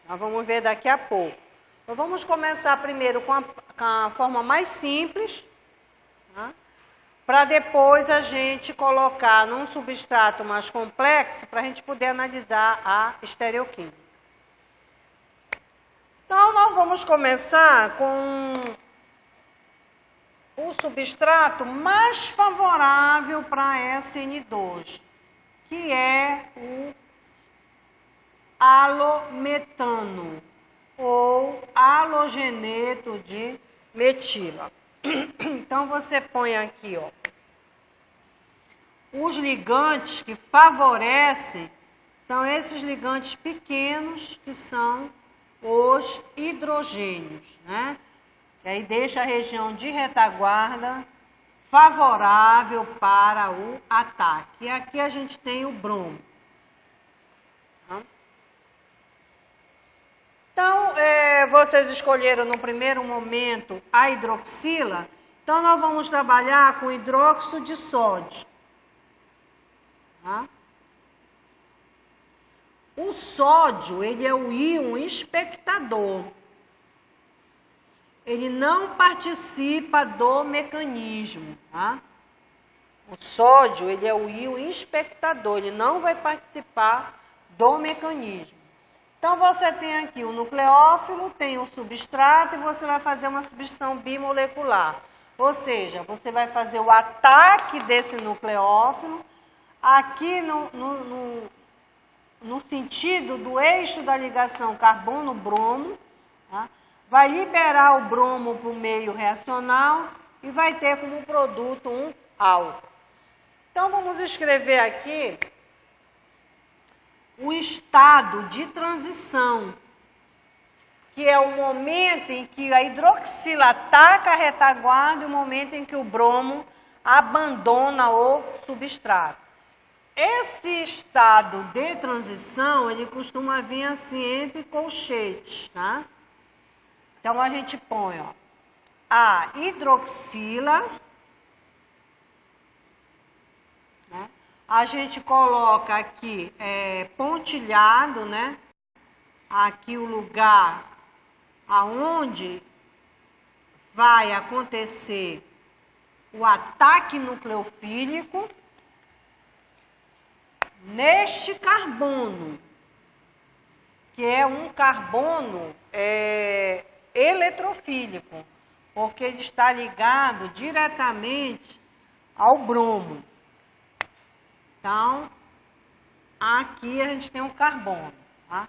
Nós vamos ver daqui a pouco. Então, vamos começar primeiro com a forma mais simples, tá? Para depois a gente colocar num substrato mais complexo para a gente poder analisar a estereoquímica. Então, nós vamos começar com o substrato mais favorável para SN2, que é o halometano, ou halogeneto de metila. Então, você põe aqui, ó, os ligantes que favorecem, são esses ligantes pequenos, que são os hidrogênios, né? Que aí deixa a região de retaguarda favorável para o ataque. E aqui a gente tem o bromo. Então, vocês escolheram no primeiro momento a hidroxila, então nós vamos trabalhar com hidróxido de sódio. Tá? O sódio, ele é o íon espectador. Ele não participa do mecanismo. Tá? O sódio, ele é o íon espectador, ele não vai participar do mecanismo. Então, você tem aqui o nucleófilo, tem o substrato e você vai fazer uma substituição bimolecular. Ou seja, você vai fazer o ataque desse nucleófilo aqui no sentido do eixo da ligação carbono-bromo, tá? Vai liberar o bromo para o meio reacional e vai ter como produto um álcool. Então, vamos escrever aqui o estado de transição, que é o momento em que a hidroxila ataca a retaguarda e o momento em que o bromo abandona o substrato. Esse estado de transição, ele costuma vir assim entre colchetes, tá? Então, a gente põe, ó, a hidroxila, né? A gente coloca aqui pontilhado, né? Aqui o lugar aonde vai acontecer o ataque nucleofílico neste carbono, que é um carbono eletrofílico, porque ele está ligado diretamente ao bromo. Então, aqui a gente tem um carbono. Tá?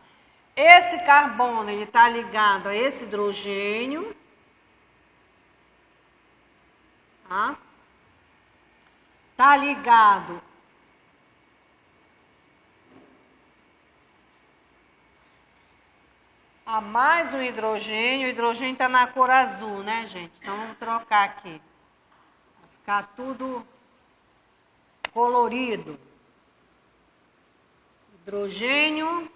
Esse carbono ele está ligado a esse hidrogênio. Tá? Tá ligado a mais um hidrogênio. O hidrogênio está na cor azul, né, gente? Então, vamos trocar aqui. Vai ficar tudo colorido. Hidrogênio,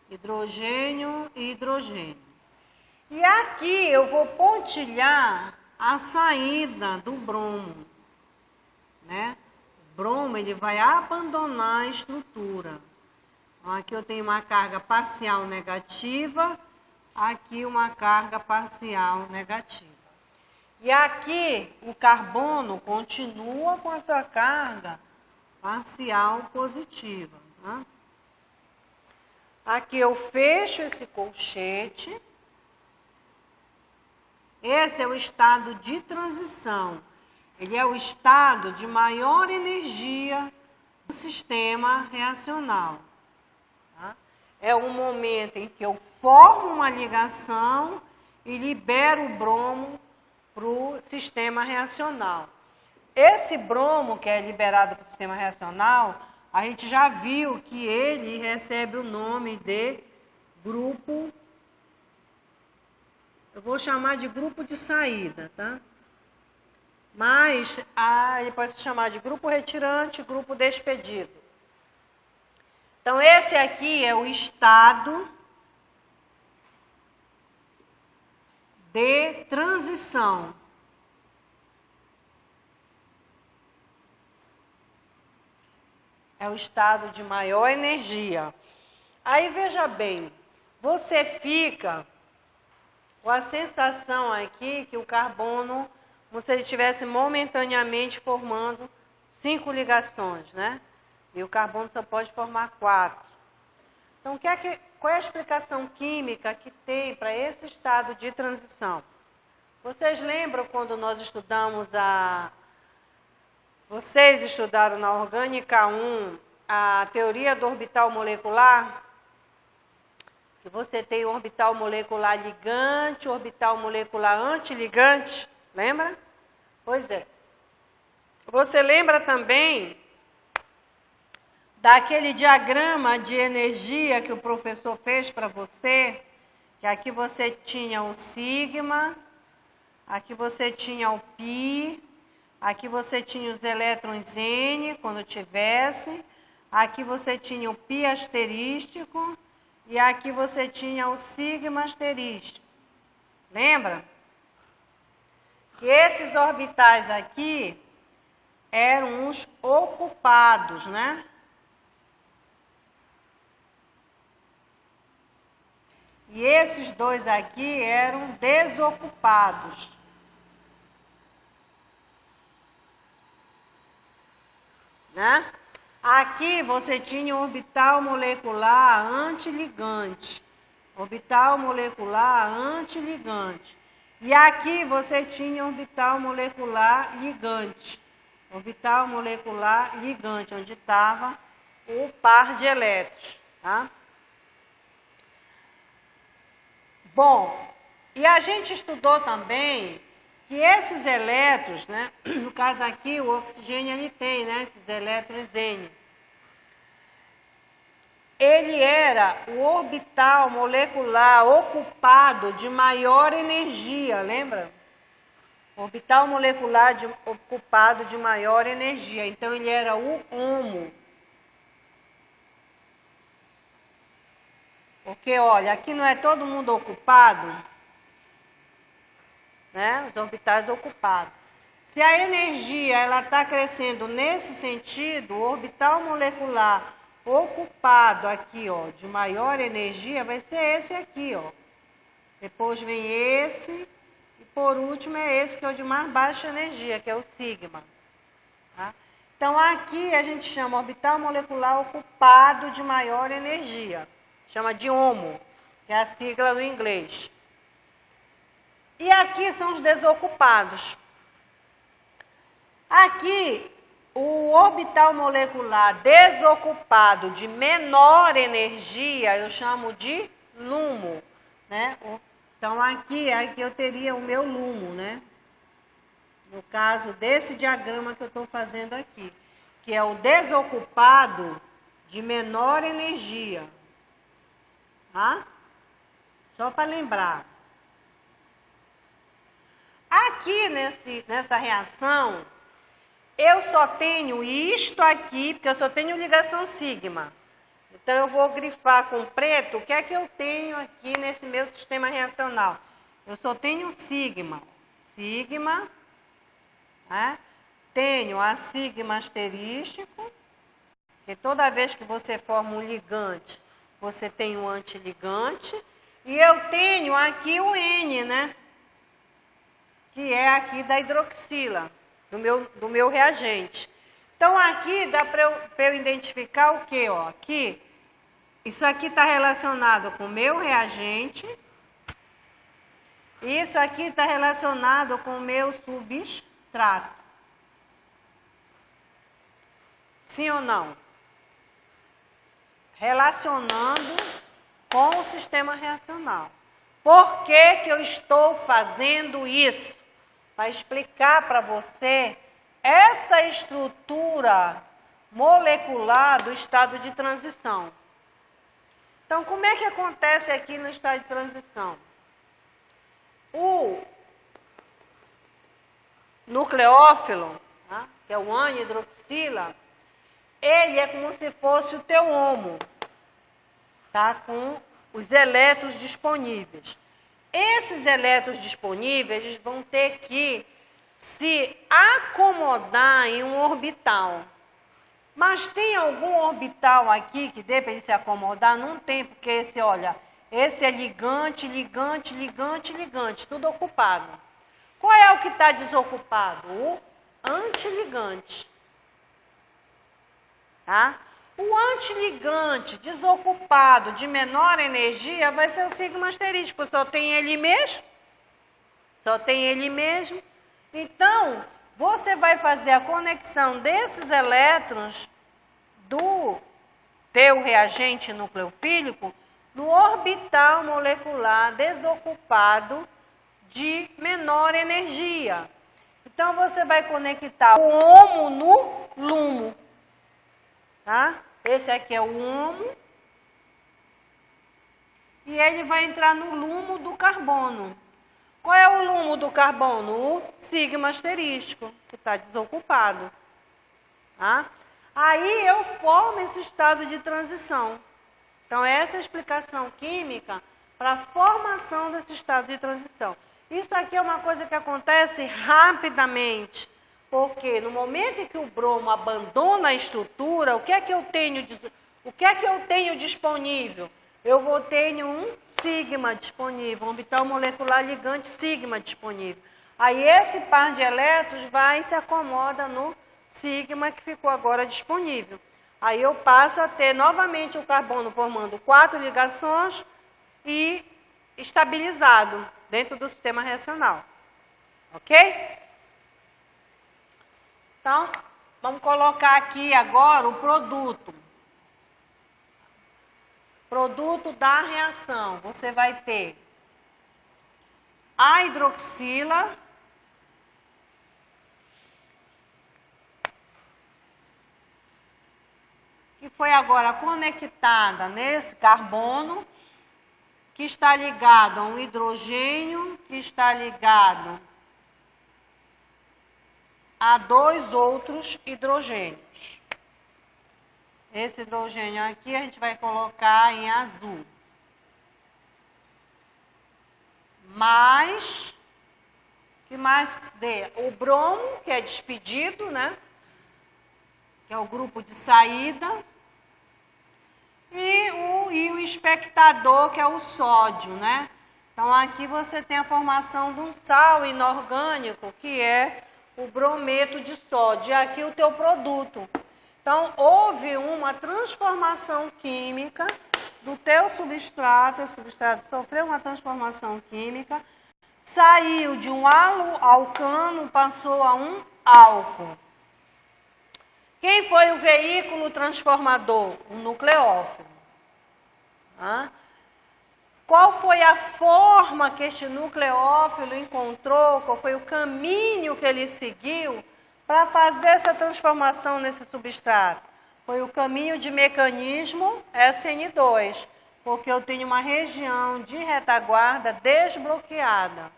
hidrogênio e hidrogênio. E aqui eu vou pontilhar a saída do bromo, né? O bromo, ele vai abandonar a estrutura. Então, aqui eu tenho uma carga parcial negativa, aqui uma carga parcial negativa. E aqui o carbono continua com a sua carga parcial positiva. Tá? Aqui eu fecho esse colchete. Esse é o estado de transição. Ele é o estado de maior energia do sistema reacional. Tá? É o momento em que eu formo uma ligação e libero o bromo para o sistema reacional. Esse bromo que é liberado para o sistema reacional, a gente já viu que ele recebe o nome de grupo, eu vou chamar de grupo de saída, tá? Mas ele pode se chamar de grupo retirante, grupo despedido. Então, esse aqui é o estado de transição. é o estado de maior energia. Aí, veja bem, você fica com a sensação aqui que o carbono, como se ele estivesse momentaneamente formando 5 ligações, né? E o carbono só pode formar 4. Então, qual é a explicação química que tem para esse estado de transição? Vocês lembram quando nós estudamos Vocês estudaram na Orgânica 1 a teoria do orbital molecular? Que você tem o orbital molecular ligante, o orbital molecular antiligante, lembra? Pois é. Você lembra também daquele diagrama de energia que o professor fez para você? Que aqui você tinha o sigma, aqui você tinha o π, aqui você tinha os elétrons N, quando tivesse, aqui você tinha o π asterístico, e aqui você tinha o sigma asterístico. Lembra? Que esses orbitais aqui eram os ocupados, né? E esses dois aqui eram desocupados. Né? Aqui você tinha um orbital molecular antiligante. Orbital molecular antiligante. E aqui você tinha orbital molecular ligante. Orbital molecular ligante, onde estava o par de elétrons. Tá? Bom, e a gente estudou também que esses elétrons, né, no caso aqui o oxigênio ele tem, né, esses elétrons N. Ele era o orbital molecular ocupado de maior energia, lembra? Orbital molecular ocupado de maior energia. Então ele era o HOMO. Porque, olha, aqui não é todo mundo ocupado, né? Os orbitais ocupados. Se a energia ela está crescendo nesse sentido, o orbital molecular ocupado aqui, ó, de maior energia, vai ser esse aqui, ó. Depois vem esse, e por último é esse que é o de mais baixa energia, que é o sigma. Tá? Então aqui a gente chama orbital molecular ocupado de maior energia. Chama de HOMO, que é a sigla no inglês. E aqui são os desocupados. Aqui, o orbital molecular desocupado de menor energia, eu chamo de LUMO. Né? Então, aqui eu teria o meu LUMO, né? No caso desse diagrama que eu estou fazendo aqui, que é o desocupado de menor energia. Tá? Só para lembrar. Aqui nessa reação, eu só tenho isto aqui, porque eu só tenho ligação sigma. Então, eu vou grifar com preto o que é que eu tenho aqui nesse meu sistema reacional. Eu só tenho sigma. Sigma. Né? Tenho a sigma asterístico, que toda vez que você forma um ligante, você tem um antiligante. E eu tenho aqui o N, né? Que é aqui da hidroxila, do meu reagente. Então, aqui dá para eu identificar o quê? Ó, aqui, isso aqui está relacionado com o meu reagente. E isso aqui está relacionado com o meu substrato. Sim ou não? Relacionando com o sistema reacional. Por que que eu estou fazendo isso? Para explicar para você essa estrutura molecular do estado de transição. Então, como é que acontece aqui no estado de transição? O nucleófilo, tá? Que é o anhidroxila, ele é como se fosse o teu HOMO, tá? Com os elétrons disponíveis. Esses elétrons disponíveis eles vão ter que se acomodar em um orbital. Mas tem algum orbital aqui que dê para ele se acomodar? Não tem, porque esse, olha, esse é ligante, ligante, ligante, ligante, tudo ocupado. Qual é o que está desocupado? O antiligante. Tá? O antiligante desocupado de menor energia vai ser o sigma asterístico, só tem ele mesmo. Só tem ele mesmo. Então, você vai fazer a conexão desses elétrons do teu reagente nucleofílico no orbital molecular desocupado de menor energia. Então, você vai conectar o HOMO no LUMO. Tá? Esse aqui é o HOMO. E ele vai entrar no LUMO do carbono. Qual é o LUMO do carbono? O sigma asterístico, que está desocupado. Tá? Aí eu formo esse estado de transição. Então, essa é a explicação química para a formação desse estado de transição. Isso aqui é uma coisa que acontece rapidamente, porque no momento em que o bromo abandona a estrutura, o que é que eu tenho disponível? Eu vou ter um sigma disponível, um orbital molecular ligante sigma disponível. Aí esse par de elétrons vai e se acomoda no sigma que ficou agora disponível. Aí eu passo a ter novamente o carbono formando 4 ligações e estabilizado dentro do sistema reacional. Ok? Então, vamos colocar aqui agora o produto. Produto da reação. Você vai ter a hidroxila, que foi agora conectada nesse carbono, que está ligado a um hidrogênio, que está ligado a 2 outros hidrogênios. Esse hidrogênio aqui a gente vai colocar em azul. Mais, que mais dê? O bromo, que é despedido, né? Que é o grupo de saída. E o espectador, que é o sódio, né? Então, aqui você tem a formação de um sal inorgânico, que é o brometo de sódio. E aqui o teu produto. Então, houve uma transformação química do teu substrato, o substrato sofreu uma transformação química, saiu de um haloalcano, passou a um álcool. Quem foi o veículo transformador? O nucleófilo. Qual foi a forma que este nucleófilo encontrou? Qual foi o caminho que ele seguiu para fazer essa transformação nesse substrato? Foi o caminho de mecanismo SN2, porque eu tenho uma região de retaguarda desbloqueada.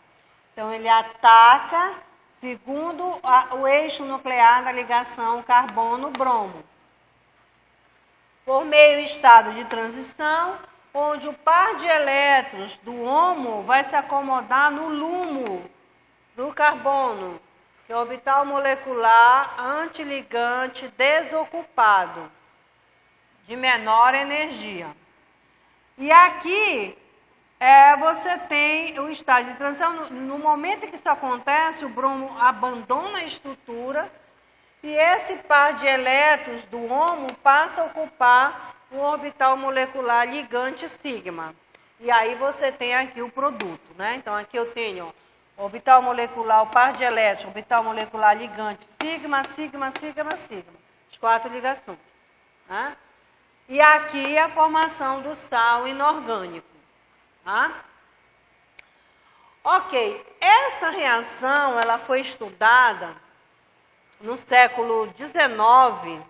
Então, ele ataca segundo o eixo nuclear da ligação carbono-bromo. Por meio do estado de transição, onde o par de elétrons do HOMO vai se acomodar no LUMO do carbono, que é o orbital molecular antiligante desocupado, de menor energia. E aqui você tem o estágio de transição. No momento em que isso acontece, o bromo abandona a estrutura e esse par de elétrons do HOMO passa a ocupar o orbital molecular ligante sigma. E aí você tem aqui o produto, né? Então aqui eu tenho orbital molecular, o par de elétrons, orbital molecular ligante sigma, sigma, sigma, sigma. As 4 ligações. Né? E aqui a formação do sal inorgânico. Tá? Ok, essa reação ela foi estudada no século XIX,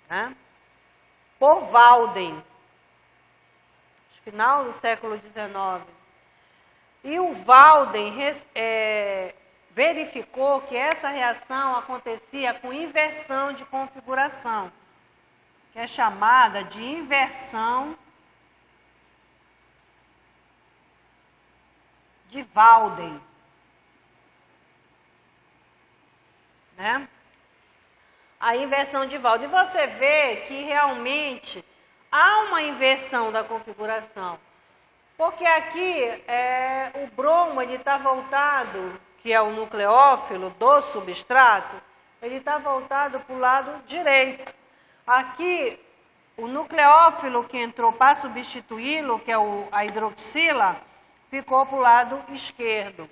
né, por Walden, final do século XIX. E o Walden verificou que essa reação acontecia com inversão de configuração, que é chamada de inversão de Walden. Né? a inversão de Walden. E você vê que realmente há uma inversão da configuração. Porque aqui o bromo está voltado, que é o nucleófilo do substrato, ele está voltado para o lado direito. Aqui, o nucleófilo que entrou para substituí-lo, que é a hidroxila, ficou para o lado esquerdo.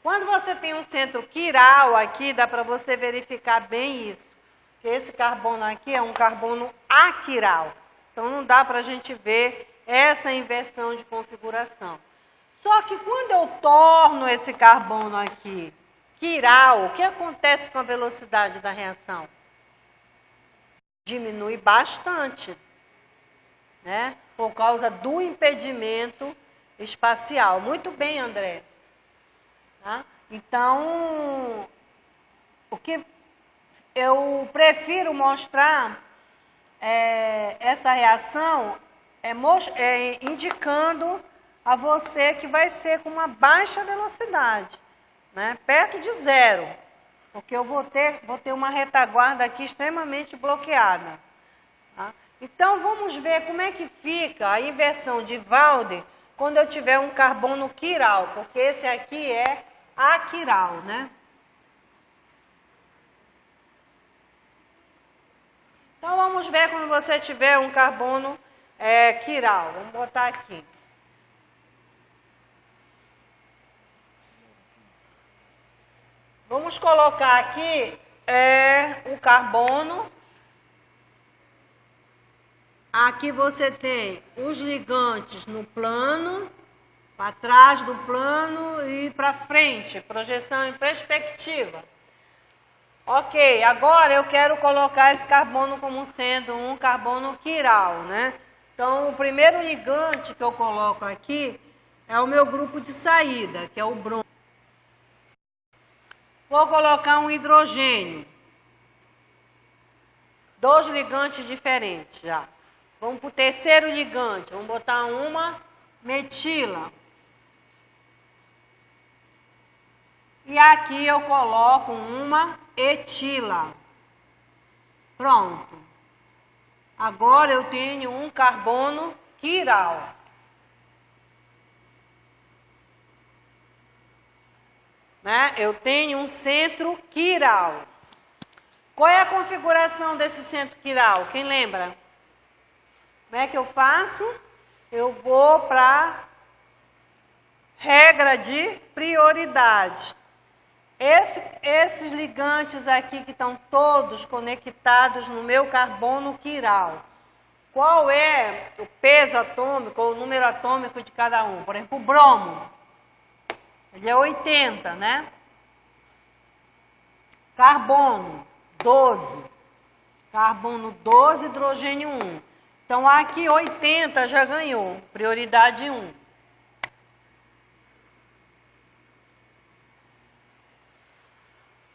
Quando você tem um centro quiral aqui, dá para você verificar bem isso. Que esse carbono aqui é um carbono aquiral. Então, não dá para a gente ver essa inversão de configuração. Só que quando eu torno esse carbono aqui quiral, o que acontece com a velocidade da reação? Diminui bastante, né? Por causa do impedimento espacial. Muito bem, André. Tá? Então, o que eu prefiro mostrar essa reação indicando a você que vai ser com uma baixa velocidade, né? Perto de zero, porque eu vou ter uma retaguarda aqui extremamente bloqueada. Tá? Então, vamos ver como é que fica a inversão de Walden quando eu tiver um carbono quiral, porque esse aqui é aquiral, né? Então, vamos ver quando você tiver um carbono quiral. Vamos botar aqui. Vamos colocar aqui o carbono. Aqui você tem os ligantes no plano, para trás do plano e para frente, projeção em perspectiva. Ok, agora eu quero colocar esse carbono como sendo um carbono quiral, né? Então, o primeiro ligante que eu coloco aqui é o meu grupo de saída, que é o bromo. Vou colocar um hidrogênio. 2 ligantes diferentes já. Vamos para o terceiro ligante. Vamos botar uma metila. E aqui eu coloco uma etila. Pronto. Agora eu tenho um carbono quiral. Né? Eu tenho um centro quiral. Qual é a configuração desse centro quiral? Quem lembra? Como é que eu faço? Eu vou para regra de prioridade. Esses ligantes aqui que estão todos conectados no meu carbono quiral. Qual é o peso atômico ou o número atômico de cada um? Por exemplo, o bromo. Ele é 80, né? Carbono, 12. Carbono 12, hidrogênio 1. Então, aqui 80 já ganhou, prioridade 1.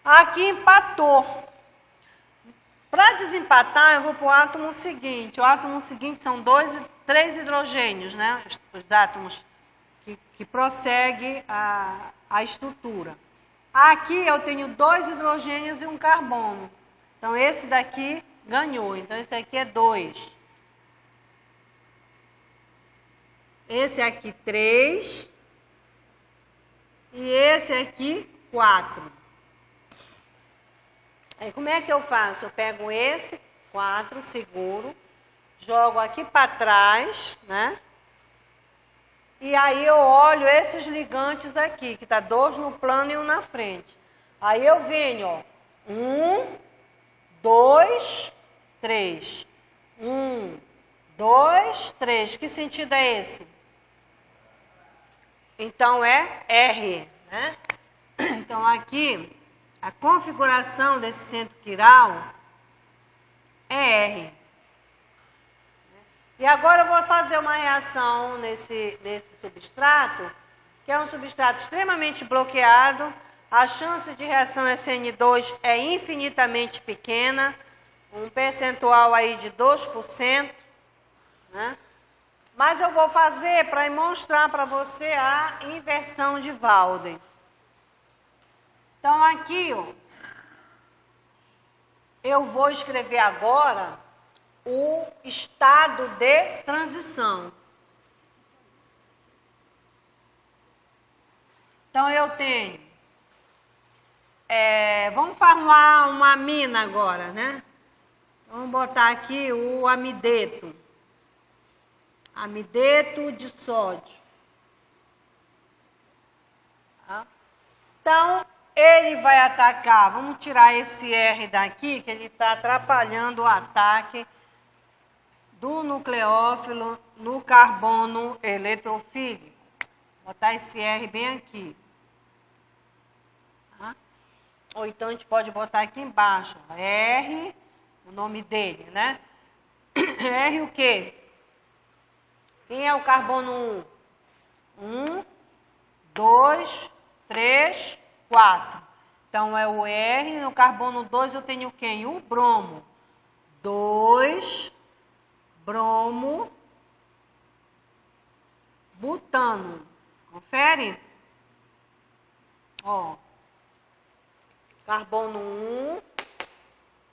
Aqui empatou. Para desempatar, eu vou para o átomo seguinte. O átomo seguinte são 3 hidrogênios, né? Os átomos que prosseguem a estrutura. Aqui eu tenho 2 hidrogênios e um carbono. Então, esse daqui ganhou. Então, esse aqui é 2. Esse aqui 3. E esse aqui 4. Aí, como é que eu faço? Eu pego esse 4, seguro, jogo aqui para trás, né? E aí eu olho esses ligantes aqui, que está 2 no plano e 1 na frente. Aí eu venho, ó, 1, 2, 3. 1, 2, 3. Que sentido é esse? Então é R, né? Então aqui, a configuração desse centro quiral é R. E agora eu vou fazer uma reação nesse substrato, que é um substrato extremamente bloqueado. A chance de reação SN2 é infinitamente pequena, um percentual aí de 2%, né? Mas eu vou fazer para mostrar para você a inversão de Walden. Então, aqui, ó, eu vou escrever agora o estado de transição. Então, eu tenho... vamos formar uma amina agora, né? Vamos botar aqui o amideto. Amideto de sódio. Tá? Então, ele vai atacar, vamos tirar esse R daqui, que ele está atrapalhando o ataque do nucleófilo no carbono eletrofílico. Vou botar esse R bem aqui. Tá? Ou então a gente pode botar aqui embaixo, R, o nome dele, né? R o quê? Quem é o carbono 1? 1, 2, 3, 4. Então, é o R. No carbono 2 eu tenho quem? O bromo. 2, bromo, butano. Confere? Ó. Carbono 1,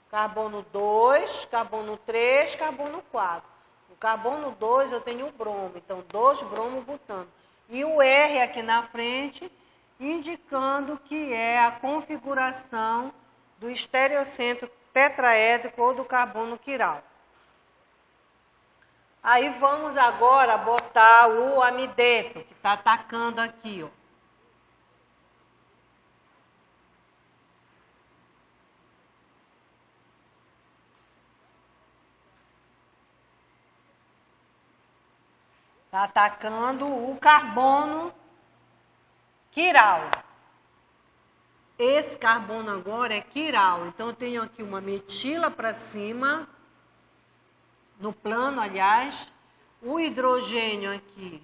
carbono 2, carbono 3, carbono 4. No carbono 2 eu tenho o bromo. Então, 2 bromo, butano. E o R aqui na frente, indicando que é a configuração do estereocentro tetraédrico ou do carbono quiral. Aí vamos agora botar o amideto, que está atacando aqui, ó. Está atacando o carbono quiral. Esse carbono agora é quiral. Então, eu tenho aqui uma metila para cima, no plano, aliás, o hidrogênio aqui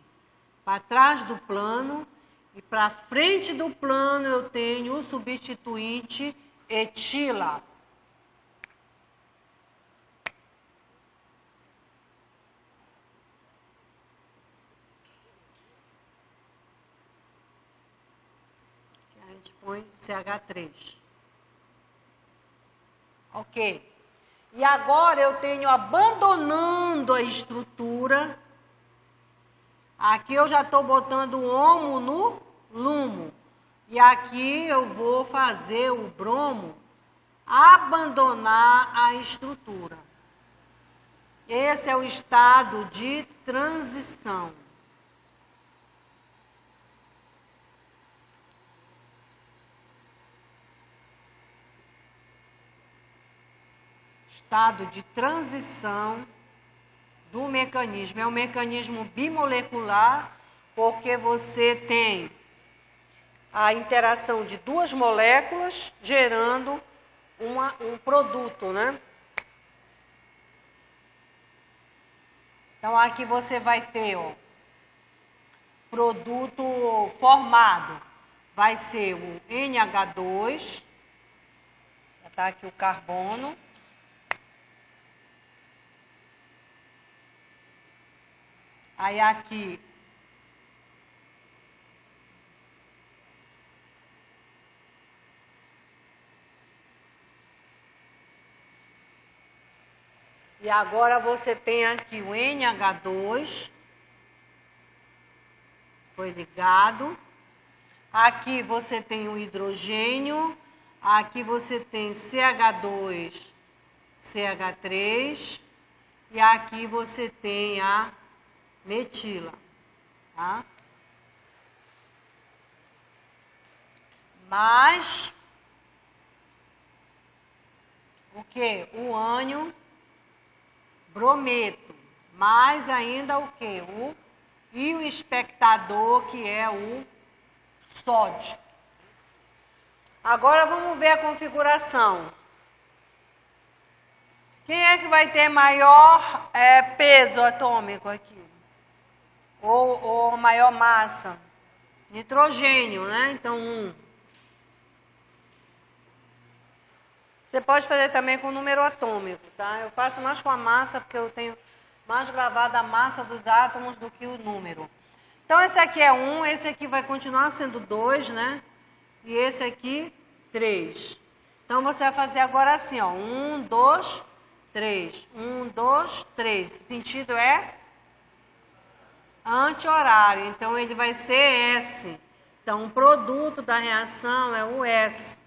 para trás do plano, e para frente do plano eu tenho o substituinte etila. A gente põe CH3. Ok. E agora eu tenho, abandonando a estrutura, aqui eu já estou botando o homo no lumo. E aqui eu vou fazer o bromo abandonar a estrutura. Esse é o estado de transição. Estado de transição do mecanismo. É um mecanismo bimolecular, porque você tem a interação de duas moléculas gerando um produto, né? Então, aqui você vai ter, ó, produto formado. Vai ser o NH2, já está aqui o carbono. Aí aqui, e agora você tem aqui o NH2, foi ligado. Aqui você tem o hidrogênio, aqui você tem CH2, CH3, e aqui você tem a metila, tá? Mais o que? O ânion brometo. Mais ainda o que? E o espectador, que é o sódio. Agora vamos ver a configuração. Quem é que vai ter maior peso atômico aqui? Ou maior massa? Nitrogênio, né? Então, 1. Você pode fazer também com o número atômico, tá? Eu faço mais com a massa, porque eu tenho mais gravada a massa dos átomos do que o número. Então, esse aqui é 1, esse aqui vai continuar sendo 2, né? E esse aqui, 3. Então, você vai fazer agora assim, ó. 1, 2, 3. 1, 2, 3. O sentido é anti-horário. Então, ele vai ser S. Então, o produto da reação é o S.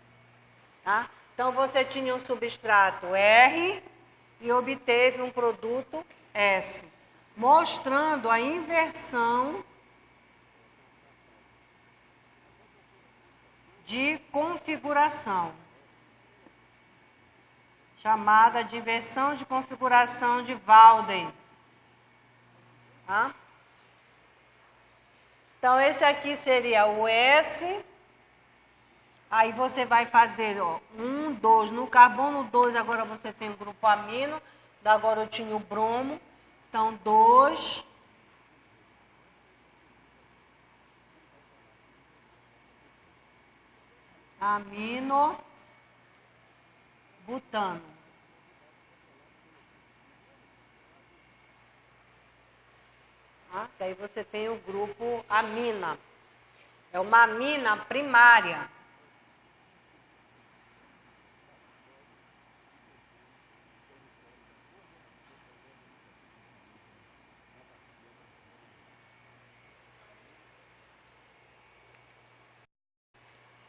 Tá? Então, você tinha um substrato R e obteve um produto S. Mostrando a inversão de configuração, chamada de inversão de configuração de Walden. Tá? Então, esse aqui seria o S. Aí você vai fazer, ó, 1, 2. No carbono 2, agora você tem o grupo amino. Agora eu tinha o bromo. Então, 2. Amino. Butano. Tá? Daí você tem o grupo amina. É uma amina primária.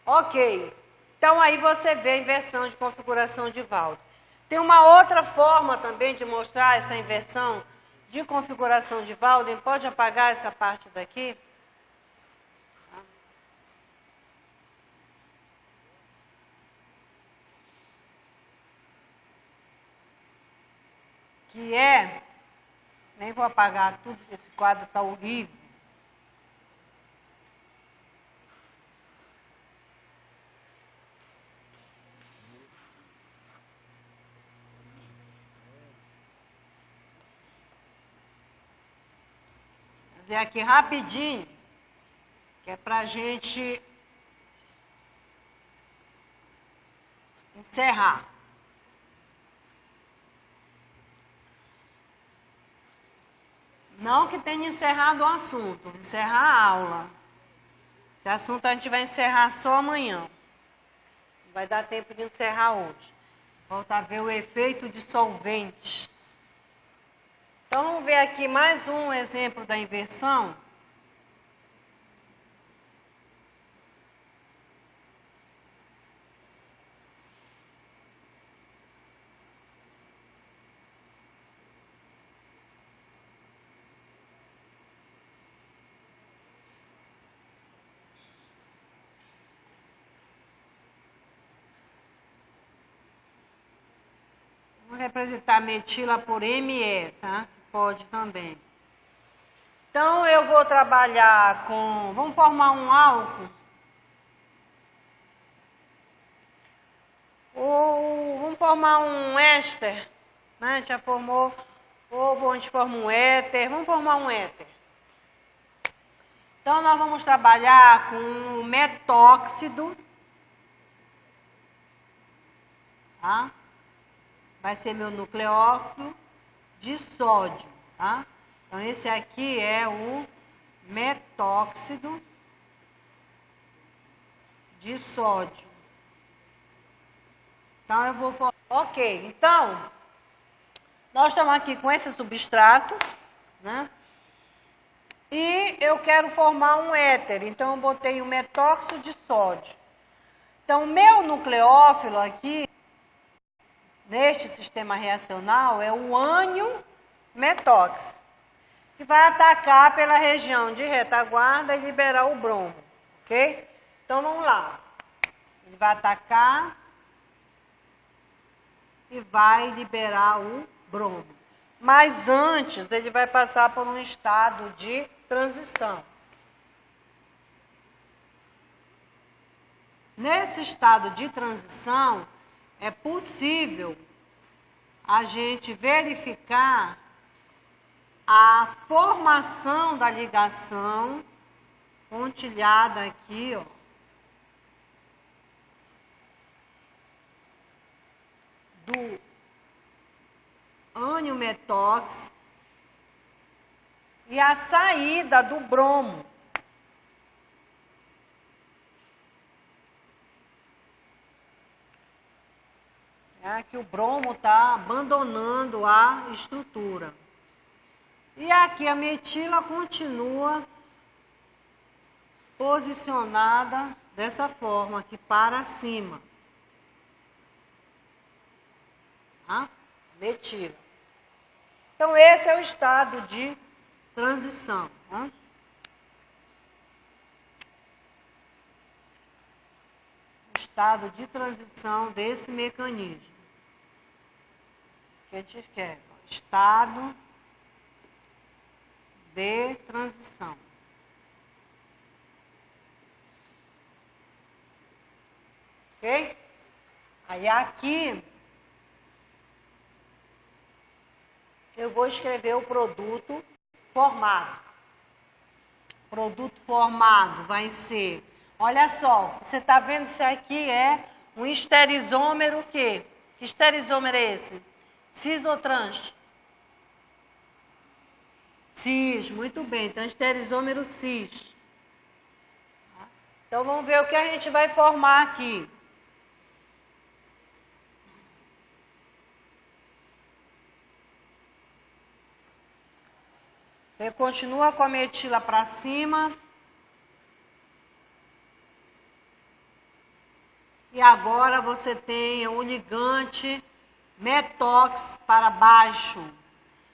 Ok. Então, aí você vê a inversão de configuração de Walden. Tem uma outra forma também de mostrar essa inversão de configuração de Walden. Pode apagar essa parte daqui? Que é... Nem vou apagar tudo, esse quadro está horrível. Fazer aqui rapidinho, que é para a gente encerrar. Não que tenha encerrado o assunto, encerrar a aula. Esse assunto a gente vai encerrar só amanhã. Não vai dar tempo de encerrar hoje. Volta a ver o efeito dissolvente. Então, vamos ver aqui mais um exemplo da inversão. Vou representar metila por ME, tá? Pode também. Então, eu vou trabalhar com... Vamos formar um álcool. Ou vamos formar um éster. Né? A gente já formou... Ou a gente forma um éter. Vamos formar um éter. Então, nós vamos trabalhar com um metóxido. Tá? Vai ser meu nucleófilo de sódio, tá? Então, esse aqui é o metóxido de sódio. Então, eu vou... Ok, então, nós estamos aqui com esse substrato, né? E eu quero formar um éter, então eu botei o metóxido de sódio. Então, o meu nucleófilo aqui, neste sistema reacional, é o ânion metóxido, que vai atacar pela região de retaguarda e liberar o bromo, ok? Então, vamos lá. Ele vai atacar e vai liberar o bromo. Mas antes, ele vai passar por um estado de transição. Nesse estado de transição, é possível a gente verificar a formação da ligação pontilhada aqui, ó, do ânion metóxido e a saída do bromo. É que o bromo está abandonando a estrutura. E aqui a metila continua posicionada dessa forma, aqui para cima. Tá? Metila. Então, esse é o estado de transição. Tá? Estado de transição desse mecanismo. Que a gente quer? Estado de transição. Ok? Aí aqui eu vou escrever o produto formado. Produto formado vai ser, olha só, você está vendo isso aqui é um esterizômero o quê? Que esterizômero é esse? Cis ou trans? Cis, muito bem. Então, esterizômero cis. Então, vamos ver o que a gente vai formar aqui. Você continua com a metila para cima. E agora você tem o ligante metox para baixo.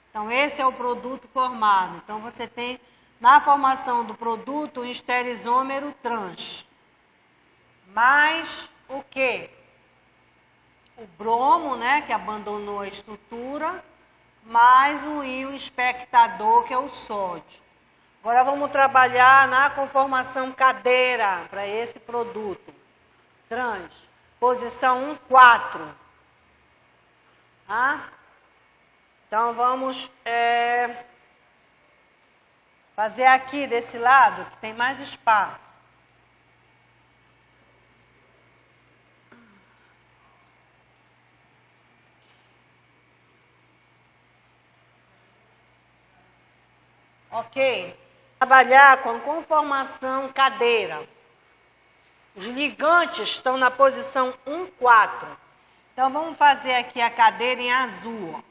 Então, esse é o produto formado. Então, você tem, na formação do produto, um esterizômero trans. Mais o quê? O bromo, né, que abandonou a estrutura, mais o íon espectador, que é o sódio. Agora, vamos trabalhar na conformação cadeira para esse produto. Trans. Posição 1, 4. Tá? Então, vamos fazer aqui desse lado, que tem mais espaço. Ok? Trabalhar com conformação cadeira. Os ligantes estão na posição 1, 4. Então, vamos fazer aqui a cadeira em azul, ó.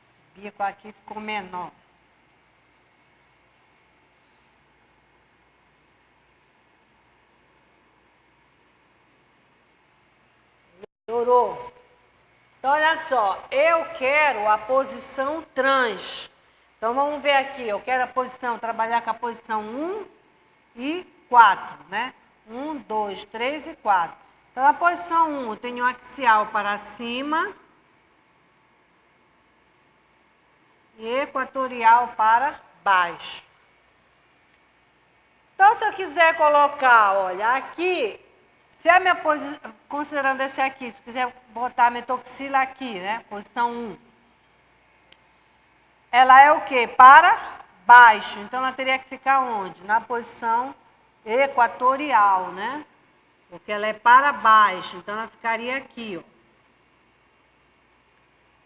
Esse bico aqui ficou menor. Melhorou. Então, olha só, eu quero a posição trans. Então, vamos ver aqui, eu quero a posição, trabalhar com a posição 1 e 4, né? 1, 2, 3 e 4. Então, na posição 1, eu tenho axial para cima e equatorial para baixo. Então, se eu quiser colocar, olha, aqui, se a minha posição, considerando esse aqui, se eu quiser botar a metoxila aqui, né, posição 1, ela é o quê? Para baixo. Então, ela teria que ficar onde? Na posição equatorial, né? Porque ela é para baixo. Então, ela ficaria aqui, ó.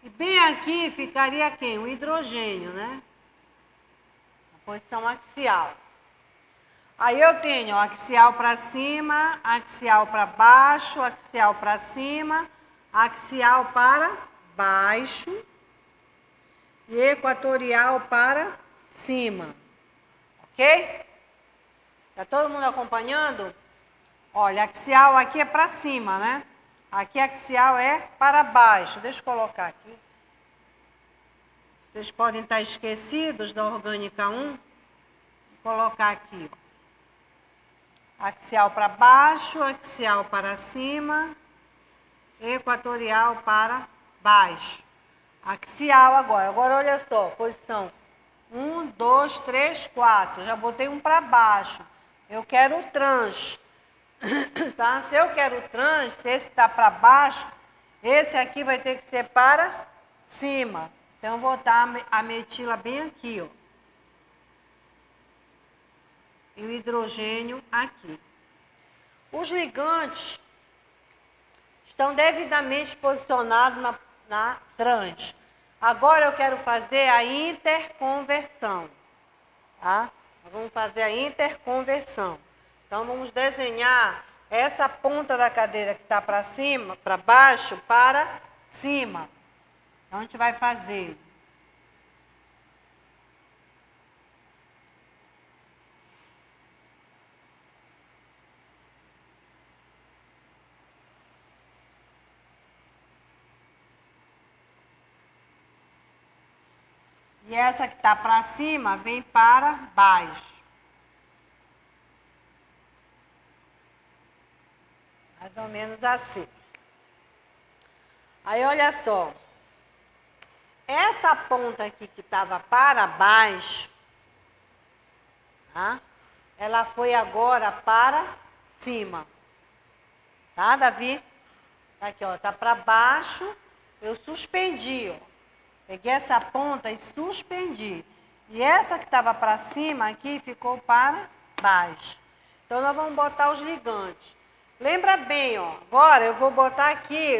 E bem aqui ficaria quem? O hidrogênio, né? Na posição axial. Aí eu tenho axial para cima, axial para baixo, axial para cima, axial para baixo e equatorial para cima. Ok? Está todo mundo acompanhando? Olha, axial aqui é para cima, né? Aqui axial é para baixo. Deixa eu colocar aqui. Vocês podem estar esquecidos da orgânica 1. Vou colocar aqui, ó. Axial para baixo, axial para cima, equatorial para baixo. Axial agora. Agora, olha só, posição 1, 2, 3, 4. Já botei um para baixo. Eu quero o trans. Tá? Se eu quero o trans, se esse está para baixo, esse aqui vai ter que ser para cima. Então, eu vou botar a metila bem aqui, ó. E o hidrogênio aqui. Os ligantes estão devidamente posicionados na tranche. Agora eu quero fazer a interconversão, tá? Vamos fazer a interconversão. Então, vamos desenhar essa ponta da cadeira que está para cima, para baixo, para cima. Então, a gente vai fazer. E essa que está para cima vem para baixo. Mais ou menos assim. Aí, olha só. Essa ponta aqui que estava para baixo, tá? Ela foi agora para cima. Tá, Davi? Tá aqui, ó. Tá para baixo. Eu suspendi, ó. Peguei essa ponta e suspendi. E essa que estava para cima aqui ficou para baixo. Então, nós vamos botar os ligantes. Lembra bem, ó. Agora eu vou botar aqui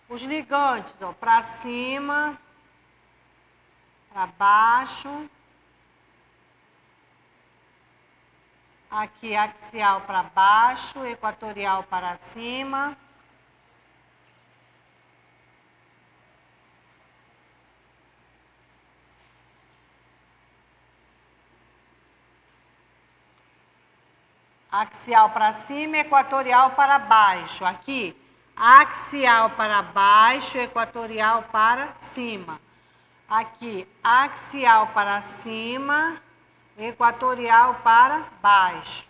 os ligantes, ó. Para cima, para baixo. Aqui, axial para baixo, equatorial para cima. Axial para cima, equatorial para baixo. Aqui, axial para baixo, equatorial para cima. Aqui, axial para cima, equatorial para baixo.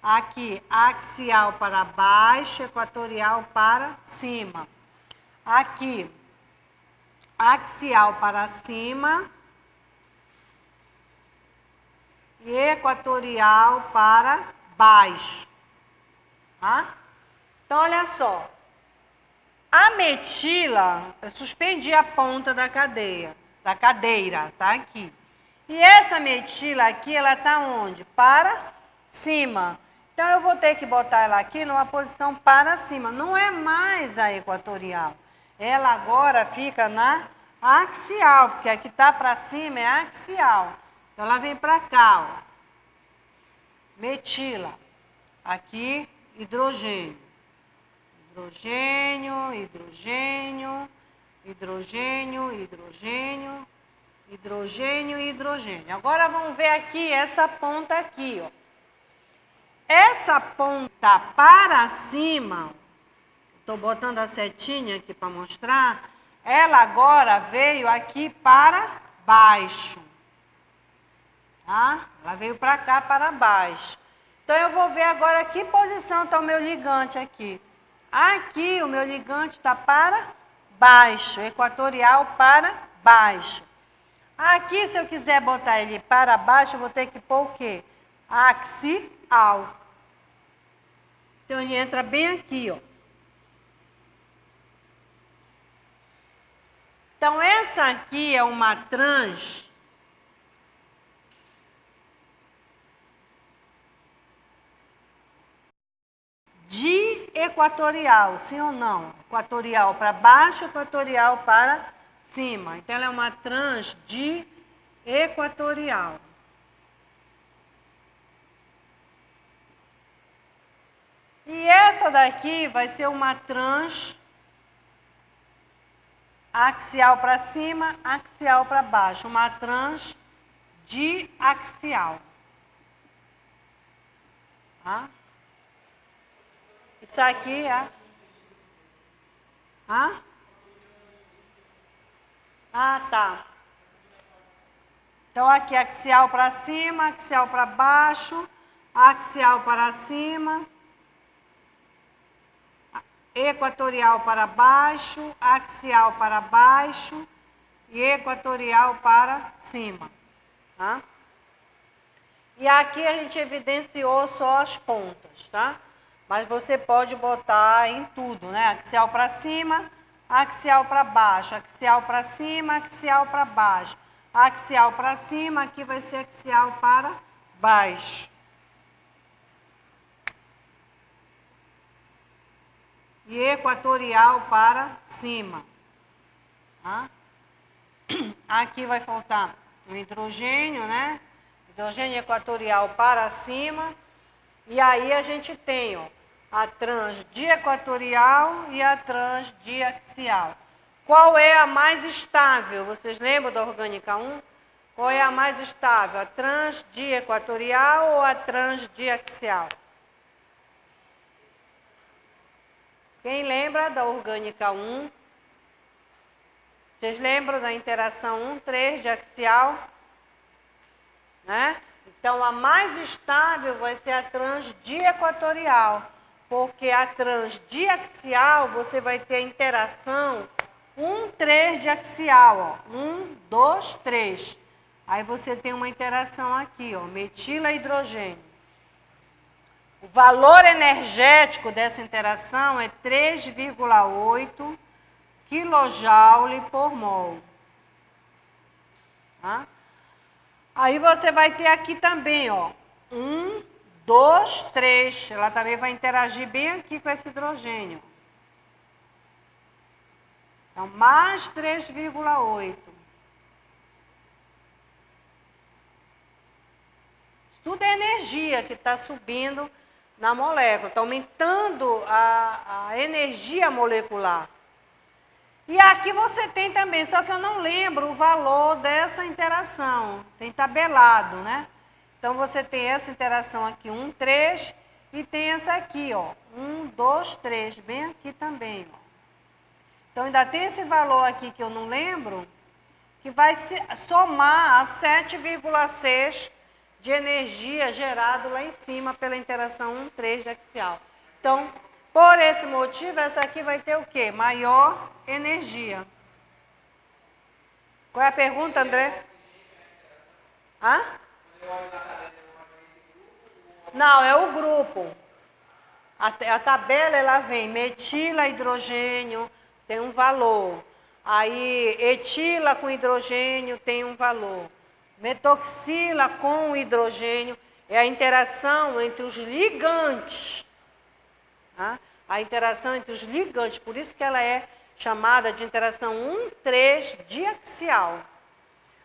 Aqui, axial para baixo, equatorial para cima. Aqui, axial para cima e equatorial para baixo, tá? Então, olha só. A metila, eu suspendi a ponta da cadeira, tá aqui. E essa metila aqui, ela tá onde? Para cima. Então, eu vou ter que botar ela aqui numa posição para cima. Não é mais a equatorial. Ela agora fica na axial, porque aqui tá para cima é axial. Então, ela vem para cá, ó. Metila. Aqui, hidrogênio. Hidrogênio, hidrogênio, hidrogênio, hidrogênio, hidrogênio e hidrogênio. Agora vamos ver aqui essa ponta aqui, ó. Essa ponta para cima, estou botando a setinha aqui para mostrar, ela agora veio aqui para baixo. Tá? Ela veio para cá, para baixo. Então, eu vou ver agora que posição está o meu ligante aqui. Aqui, o meu ligante está para baixo, equatorial para baixo. Aqui, se eu quiser botar ele para baixo, eu vou ter que pôr o quê? Axial. Então, ele entra bem aqui, ó. Então, essa aqui é uma trans de equatorial, sim ou não? Equatorial para baixo, equatorial para cima. Então, ela é uma trans de equatorial. E essa daqui vai ser uma trans axial para cima, axial para baixo. Uma trans diaxial. Tá? Isso aqui é... Hã? Ah, tá. Então, aqui axial para cima, axial para baixo, axial para cima, equatorial para baixo, axial para baixo e equatorial para cima. Tá? E aqui a gente evidenciou só as pontas, tá? Mas você pode botar em tudo, né? Axial para cima, axial para baixo, axial para cima, axial para baixo. Axial para cima, aqui vai ser axial para baixo. e equatorial para cima. Tá? Aqui vai faltar o hidrogênio, né? Hidrogênio equatorial para cima. E aí a gente tem, ó, a transdiequatorial e a transdiaxial. Qual é a mais estável? Vocês lembram da orgânica 1? Qual é a mais estável? A transdiequatorial ou a transdiaxial? Quem lembra da orgânica 1? Vocês lembram da interação 1,3 de axial? Né? Então, a mais estável vai ser a transdiequatorial, porque a transdiaxial você vai ter a interação 1,3 de axial. Ó. 1, 2, 3. Aí você tem uma interação aqui, ó, metila hidrogênio. O valor energético dessa interação é 3,8 kJ por mol. Tá? Aí você vai ter aqui também, ó, 1, 2, 3. Ela também vai interagir bem aqui com esse hidrogênio. Então, mais 3,8. Isso tudo é energia que está subindo na molécula, está aumentando a energia molecular. E aqui você tem também, só que eu não lembro o valor dessa interação. Tem tabelado, né? Então, você tem essa interação aqui, 1, 3, e tem essa aqui, ó, 1, 2, 3, bem aqui também, ó. Então, ainda tem esse valor aqui que eu não lembro, que vai se somar a 7,6 de energia gerado lá em cima pela interação 1,3 de axial. Então, por esse motivo, essa aqui vai ter o quê? Maior energia. Qual é a pergunta, André? Hã? Não, é o grupo. A tabela, ela vem metila hidrogênio, tem um valor. Aí, etila com hidrogênio tem um valor. Metoxila com hidrogênio é a interação entre os ligantes. Tá? A interação entre os ligantes, por isso que ela é chamada de interação 1,3 diaxial.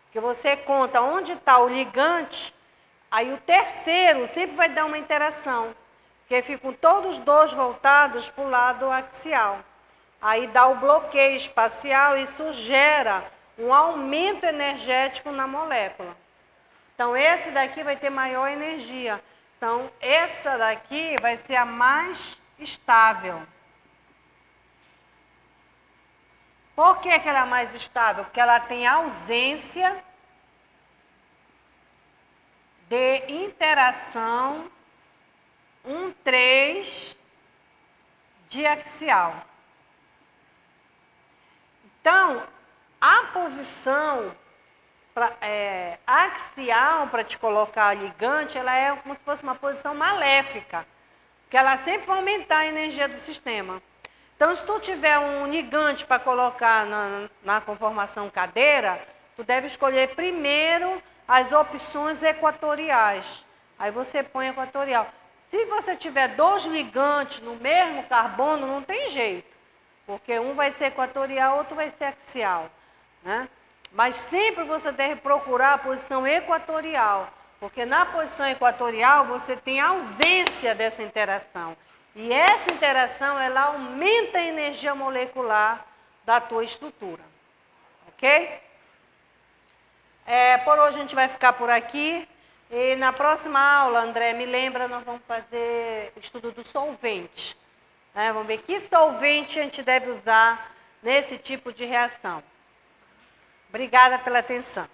Porque você conta onde está o ligante, aí o terceiro sempre vai dar uma interação, porque ficam todos dois voltados para o lado axial. Aí dá o bloqueio espacial e isso gera um aumento energético na molécula. Então, esse daqui vai ter maior energia. Então, essa daqui vai ser a mais estável. Por que ela é mais estável? Porque ela tem ausência de interação 1,3 diaxial. Então, a posição axial para te colocar ligante, ela é como se fosse uma posição maléfica, porque ela sempre vai aumentar a energia do sistema. Então, se tu tiver um ligante para colocar na conformação cadeira, tu deve escolher primeiro as opções equatoriais. Aí você põe equatorial. Se você tiver dois ligantes no mesmo carbono, não tem jeito, porque um vai ser equatorial, outro vai ser axial, né? Mas sempre você deve procurar a posição equatorial, porque na posição equatorial você tem ausência dessa interação. E essa interação, ela aumenta a energia molecular da tua estrutura. Ok? Por hoje a gente vai ficar por aqui. E na próxima aula, André, me lembra, nós vamos fazer o estudo do solvente. Vamos ver que solvente a gente deve usar nesse tipo de reação. Obrigada pela atenção.